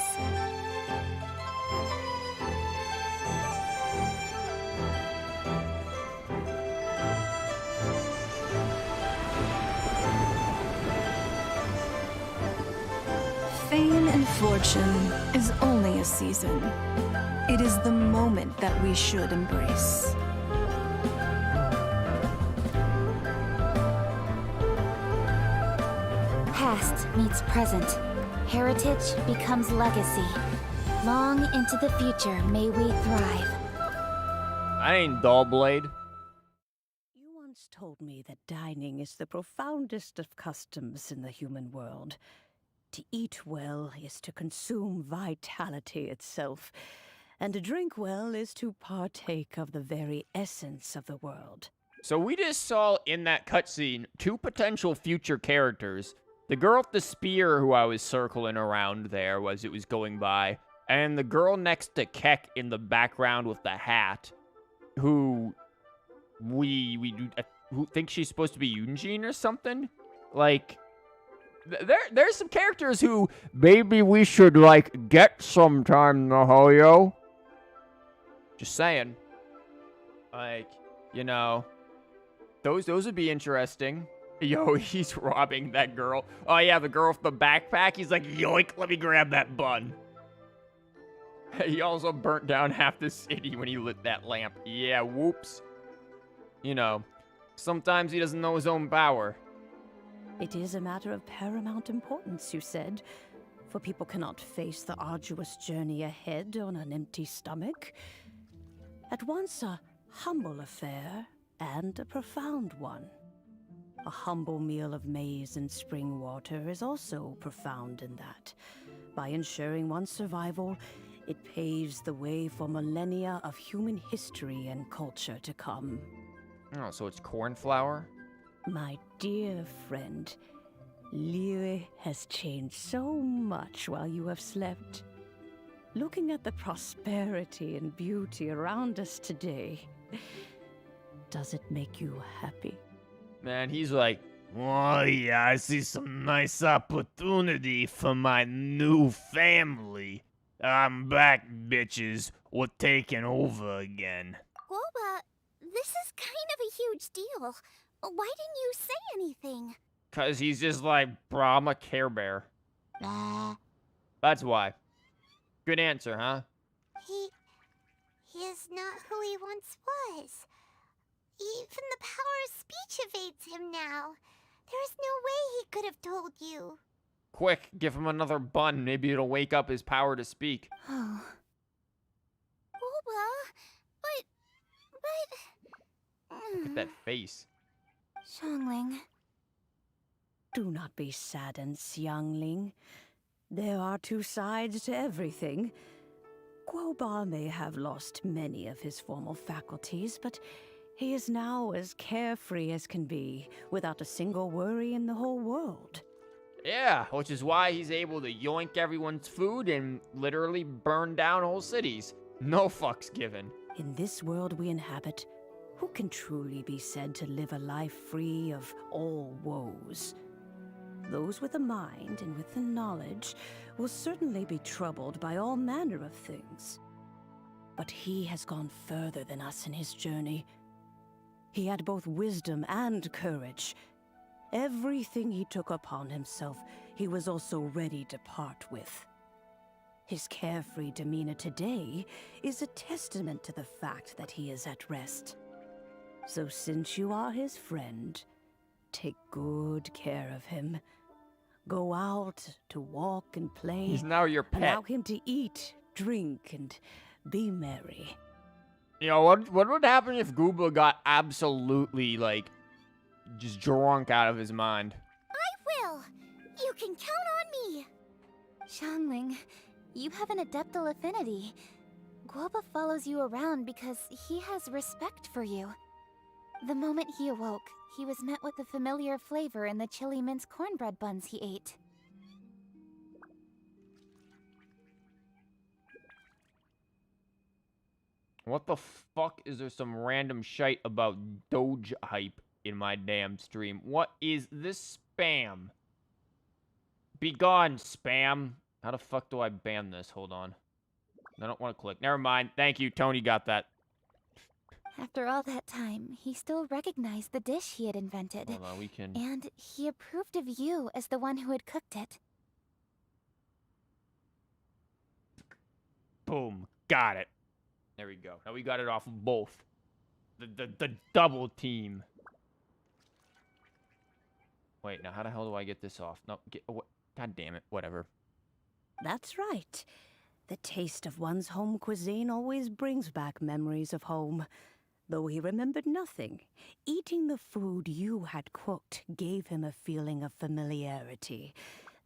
Fame and fortune is only a season. It is the moment that we should embrace. Past meets present. Heritage becomes legacy. Long into the future may we thrive. I ain't Dollblade. You once told me that dining is the profoundest of customs in the human world. To eat well is to consume vitality itself, and to drink well is to partake of the very essence of the world. So we just saw in that cutscene 2 potential future characters. The girl with the spear who I was circling around there as it was going by, and the girl next to Keck in the background with the hat, who who think she's supposed to be Yunjin or something? Like, there's some characters who maybe we should, like, get sometime, Nahoyo. Just saying. Like, you know, those would be interesting. Yo, he's robbing that girl. Oh, yeah, the girl with the backpack. He's like, yoink, let me grab that bun. He also burnt down half the city when he lit that lamp. Yeah, whoops. You know, sometimes he doesn't know his own power. It is a matter of paramount importance, you said, for people cannot face the arduous journey ahead on an empty stomach. At once a humble affair and a profound one. A humble meal of maize and spring water is also profound in that. By ensuring one's survival, it paves the way for millennia of human history and culture to come. Oh, so it's corn flour? My dear friend, Liyue has changed so much while you have slept. Looking at the prosperity and beauty around us today, does it make you happy? Man, he's like, Oh yeah, I see some nice opportunity for my new family. I'm back, bitches. We're taking over again. Guoba, this is kind of a huge deal. Why didn't you say anything? cause he's just like, bro, I'm a Care Bear. That's why. Good answer, huh? He is not who he once was. Even the power of speech evades him now. There is no way he could have told you. Quick, give him another bun. Maybe it'll wake up his power to speak. Oh. Guoba, but... Look at that face. Xiangling. Do not be saddened, Xiangling. There are two sides to everything. Guoba may have lost many of his formal faculties, but he is now as carefree as can be, without a single worry in the whole world. Yeah, which is why he's able to yoink everyone's food and literally burn down whole cities. No fucks given. In this world we inhabit, who can truly be said to live a life free of all woes? Those with a mind and with the knowledge will certainly be troubled by all manner of things. But he has gone further than us in his journey. He had both wisdom and courage. Everything he took upon himself, he was also ready to part with. His carefree demeanor today is a testament to the fact that he is at rest. So since you are his friend, take good care of him. Go out to walk and play. He's now your pet. Allow him to eat, drink, and be merry. You know, what would happen if Gooba got absolutely, like, just drunk out of his mind? I will. You can count on me. Xiangling, you have an adeptal affinity. Guoba follows you around because he has respect for you. The moment he awoke, he was met with the familiar flavor in the chili mince cornbread buns he ate. What the fuck is there some random shite about Doge hype in my damn stream? What is this spam? Be gone, spam. How the fuck do I ban this? Hold on. I don't want to click. Never mind. Thank you. Tony got that. After all that time, he still recognized the dish he had invented. Hold on, we can... And he approved of you as the one who had cooked it. Boom. Got it. There we go. Now we got it off of both. The double team. Wait, now how the hell do I get this off? No, God damn it. Whatever. That's right. The taste of one's home cuisine always brings back memories of home. Though he remembered nothing, eating the food you had cooked gave him a feeling of familiarity.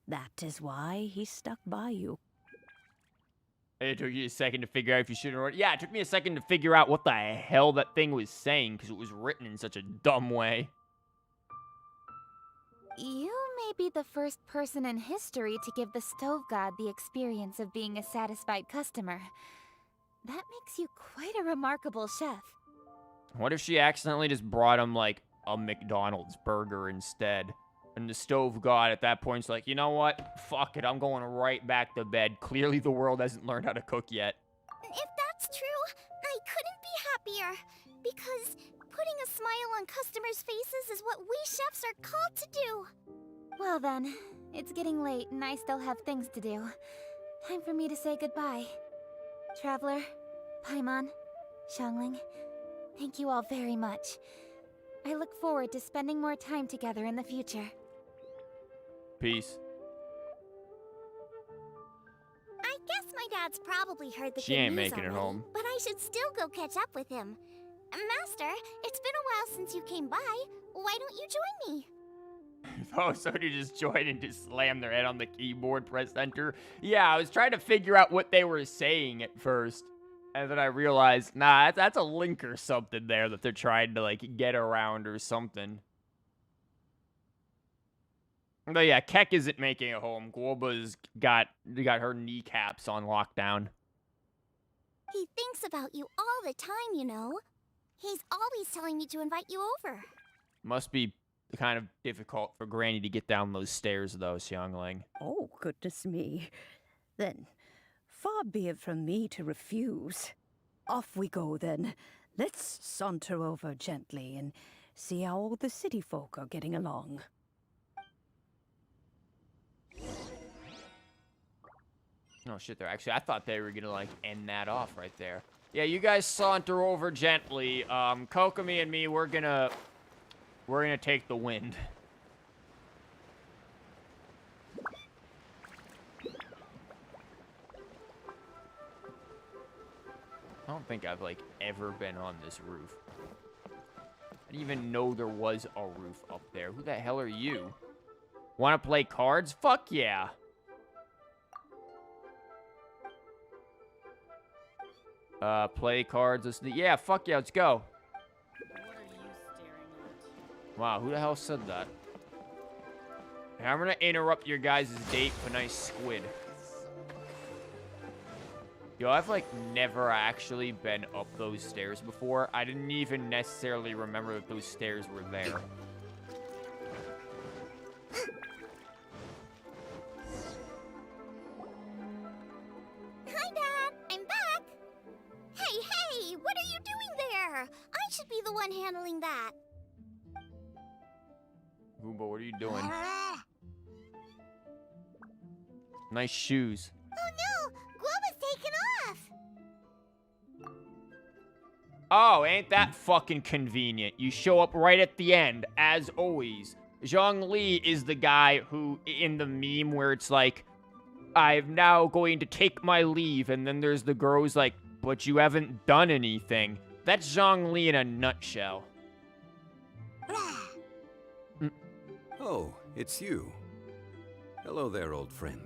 That is why he stuck by you. It took you a second to figure out if you should or... Yeah, it took me a second to figure out what the hell that thing was saying, because it was written in such a dumb way. You may be the first person in history to give the stove god the experience of being a satisfied customer. That makes you quite a remarkable chef. What if she accidentally just brought him, like, a McDonald's burger instead? And the stove god at that point's like, you know what? Fuck it, I'm going right back to bed. Clearly the world hasn't learned how to cook yet. If that's true, I couldn't be happier. Because putting a smile on customers' faces is what we chefs are called to do. Well then, it's getting late and I still have things to do. Time for me to say goodbye. Traveler, Paimon, Xiangling, thank you all very much. I look forward to spending more time together in the future. Peace. I guess my dad's probably heard the She good ain't news making it already, home. but I should still go catch up with him. Master, it's been a while since you came by. Why don't you join me? Oh, somebody just joined and just slammed their head on the keyboard, press enter. Yeah, I was trying to figure out what they were saying at first. And then I realized, nah, that's a link or something there that they're trying to, like, get around or something. But yeah, Keck isn't making it home. Guoba's got her kneecaps on lockdown. He thinks about you all the time, you know. He's always telling me to invite you over. Must be kind of difficult for Granny to get down those stairs, though, Xiangling. Oh, goodness me. Then, far be it from me to refuse. Off we go, then. Let's saunter over gently and see how all the city folk are getting along. Oh, shit, there. Actually, I thought they were gonna, like, end that off right there. Yeah, you guys saunter over gently. Kokomi and me, we're gonna take the wind. I don't think I've, like, ever been on this roof. I didn't even know there was a roof up there. Who the hell are you? Wanna play cards? Fuck yeah. Play cards. Yeah, fuck yeah, let's go. What are you staring Wow, who the hell said that? Hey, I'm gonna interrupt your guys' date for nice squid. Yo, I've, like, never actually been up those stairs before. I didn't even necessarily remember that those stairs were there. Hi, Dad. I'm back. Hey, what are you doing there? I should be the one handling that. Goomba, what are you doing? Nice shoes. Oh no, Guoba's taken off. Oh, ain't that fucking convenient. You show up right at the end, as always. Zhongli is the guy who, in the meme where it's like, I'm now going to take my leave, and then there's the girl who's like, but you haven't done anything. That's Zhongli in a nutshell. Oh, it's you. Hello there, old friend.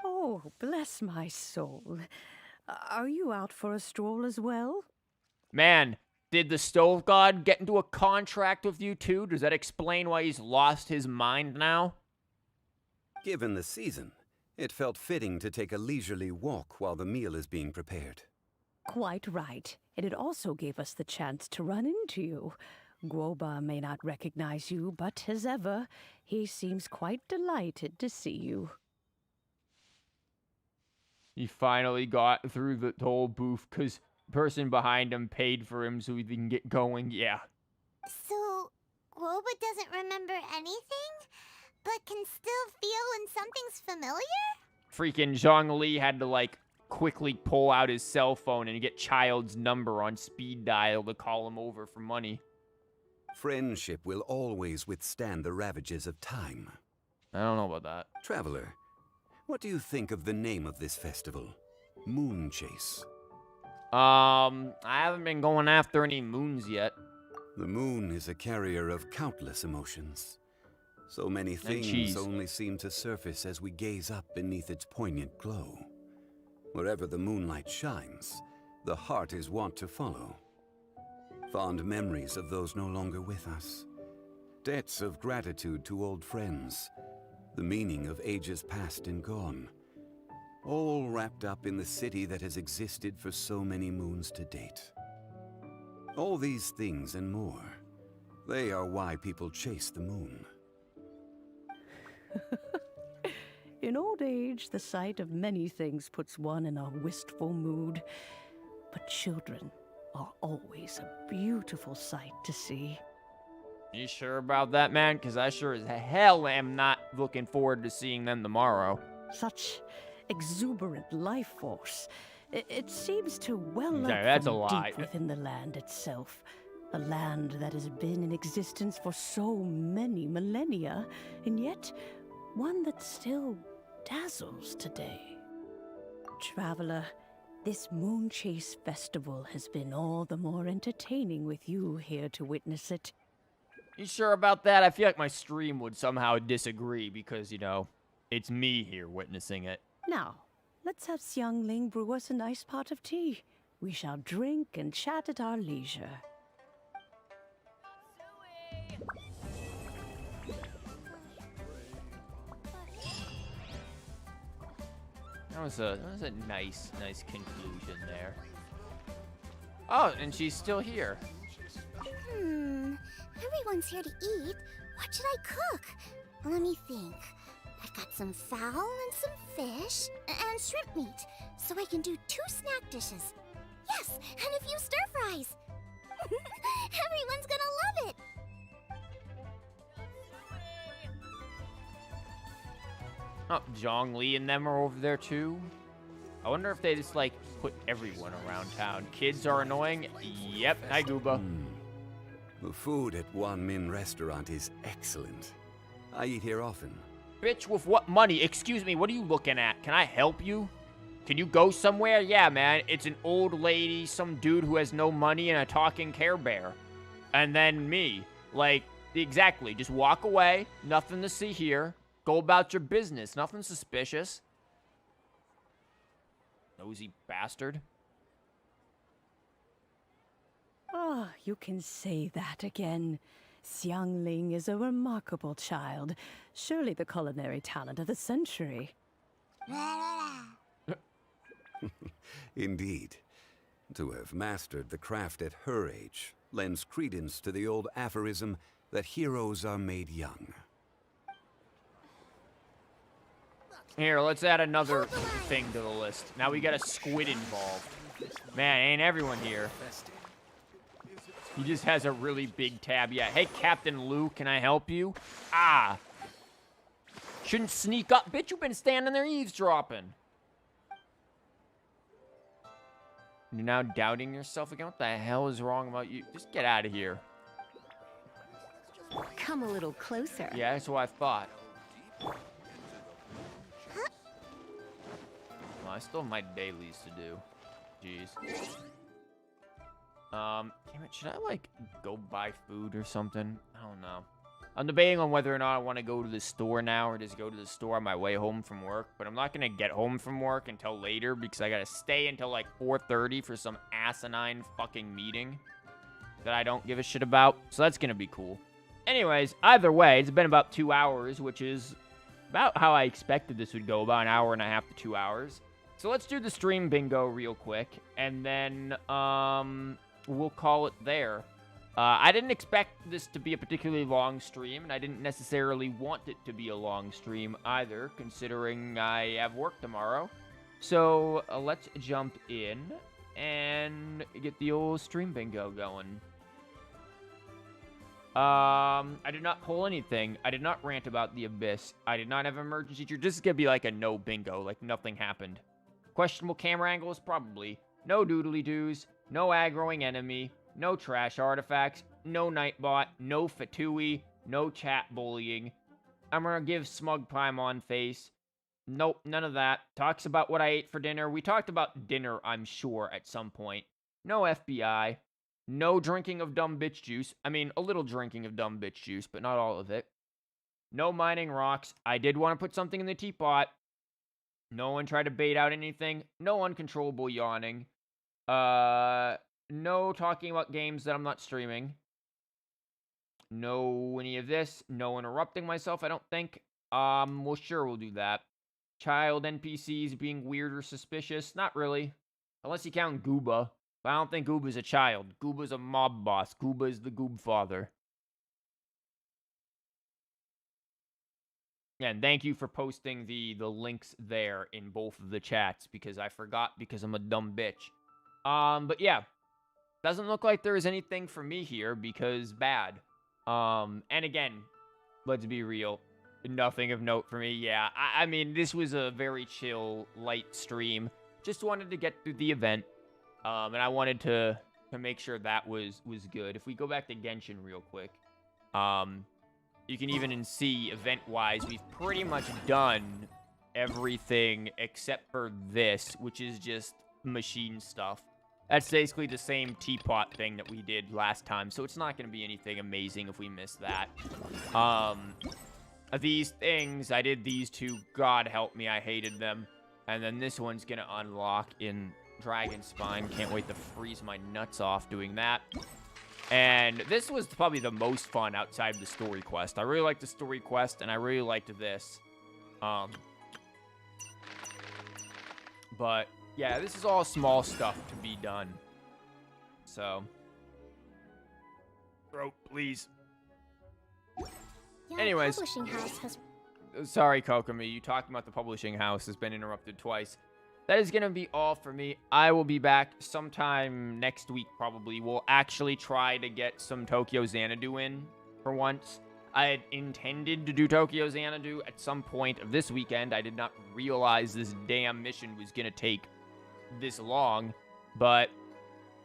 Oh, bless my soul. Are you out for a stroll as well? Man, did the Stove God get into a contract with you too? Does that explain why he's lost his mind now? Given the season, it felt fitting to take a leisurely walk while the meal is being prepared. Quite right. And it also gave us the chance to run into you. Guoba may not recognize you, but as ever, he seems quite delighted to see you. He finally got through the whole booth because the person behind him paid for him so he can get going. Yeah. So, Guoba doesn't remember anything, but can still feel when something's familiar? Freaking Zhongli had to, like, quickly pull out his cell phone and get Child's number on speed dial to call him over for money. Friendship will always withstand the ravages of time. I don't know about that. Traveler, what do you think of the name of this festival? Moon Chase. I haven't been going after any moons yet. The moon is a carrier of countless emotions. So many things only seem to surface as we gaze up beneath its poignant glow. Wherever the moonlight shines, the heart is wont to follow. Fond memories of those no longer with us. Debts of gratitude to old friends. The meaning of ages past and gone. All wrapped up in the city that has existed for so many moons to date. All these things and more, they are why people chase the moon. In old age, the sight of many things puts one in a wistful mood. But children are always a beautiful sight to see. You sure about that, man? Because I sure as hell am not looking forward to seeing them tomorrow. Such exuberant life force. It seems to well up That's a from lie. deep within the land itself. A land that has been in existence for so many millennia, and yet one that still dazzles today. Traveler, this Moon Chase Festival has been all the more entertaining with you here to witness it. You sure about that? I feel like my stream would somehow disagree because, you know, it's me here witnessing it. Now, let's have Xiangling brew us a nice pot of tea. We shall drink and chat at our leisure. That was a nice conclusion there. Oh, and she's still here. Everyone's here to eat. What should I cook? Let me think. I've got some fowl and some fish and shrimp meat, so I can do 2 snack dishes. Yes, and a few stir fries. Everyone's gonna love it. Oh, Zhongli and them are over there too. I wonder if they just like put everyone around town. Kids are annoying. Yep. Hi, Gooba. The food at Wan Min restaurant is excellent. I eat here often. Bitch, with what money? Excuse me, what are you looking at? Can I help you? Can you go somewhere? Yeah, man. It's an old lady, some dude who has no money, and a talking Care Bear. And then me. Like, exactly. Just walk away. Nothing to see here. Go about your business. Nothing suspicious. Nosy bastard. Ah, you can say that again. Xiangling is a remarkable child. Surely the culinary talent of the century. Indeed. To have mastered the craft at her age lends credence to the old aphorism that heroes are made young. Here, let's add another thing to the list. Now we got a squid involved. Man, ain't everyone here. He just has a really big tab. Yeah, hey, Captain Lou, can I help you? Ah. Shouldn't sneak up. Bitch, you've been standing there eavesdropping. You're now doubting yourself again? What the hell is wrong about you? Just get out of here. Come a little closer. Yeah, that's what I thought. Well, I still have my dailies to do. Jeez. Damn it, should I, like, go buy food or something? I don't know. I'm debating on whether or not I want to go to the store now or just go to the store on my way home from work. But I'm not going to get home from work until later because I got to stay until, like, 4:30 for some asinine fucking meeting that I don't give a shit about. So that's going to be cool. Anyways, either way, it's been about 2 hours, which is about how I expected this would go, about 1.5 hours to 2 hours. So let's do the stream bingo real quick, and then, we'll call it there. I didn't expect this to be a particularly long stream, and I didn't necessarily want it to be a long stream either, considering I have work tomorrow. So let's jump in and get the old stream bingo going. I did not pull anything. I did not rant about the abyss. I did not have emergency trigger. This is gonna be like a no bingo, like nothing happened. Questionable camera angles, probably. No doodly-doos. No aggroing enemy. No trash artifacts. No nightbot. No fatui. No chat bullying. I'm gonna give smug Paimon face. Nope, none of that. Talks about what I ate for dinner. We talked about dinner, I'm sure, at some point. No FBI. No drinking of dumb bitch juice. I mean, a little drinking of dumb bitch juice, but not all of it. No mining rocks. I did want to put something in the teapot. No one tried to bait out anything. No uncontrollable yawning. No talking about games that I'm not streaming. No any of this. No interrupting myself, I don't think. Well, sure, we'll do that. Child NPCs being weird or suspicious. Not really. Unless you count Gooba. But I don't think Gooba's a child. Gooba's a mob boss. Gooba is the Goob father. And thank you for posting the links there in both of the chats, because I forgot because I'm a dumb bitch. But yeah. Doesn't look like there is anything for me here because bad. And again, let's be real. nothing of note for me. Yeah, I mean, this was a very chill, light stream. Just wanted to get through the event, and I wanted to make sure that was good. If we go back to Genshin real quick, you can even see event-wise, we've pretty much done everything except for this, which is just machine stuff. That's basically the same teapot thing that we did last time, so it's not going to be anything amazing if we miss that. These things, I did these two. God help me, I hated them. And then this one's going to unlock in Dragon Spine. Can't wait to freeze my nuts off doing that. And this was probably the most fun outside of the story quest. I really liked the story quest, and I really liked this. But yeah, this is all small stuff to be done. So, bro, please. Yeah, Anyways, publishing house has... sorry, Kokomi, you talking about the publishing house has been interrupted twice. That is going to be all for me. I will be back sometime next week, probably. We'll actually try to get some Tokyo Xanadu in for once. I had intended to do Tokyo Xanadu at some point of this weekend. I did not realize this damn mission was going to take this long, but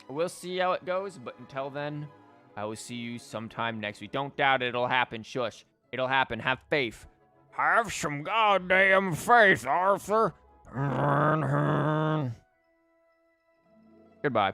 we'll see how it goes. But until then, I will see you sometime next week. Don't doubt it. It'll happen. Shush. It'll happen. Have faith. Have some goddamn faith, Arthur. Goodbye.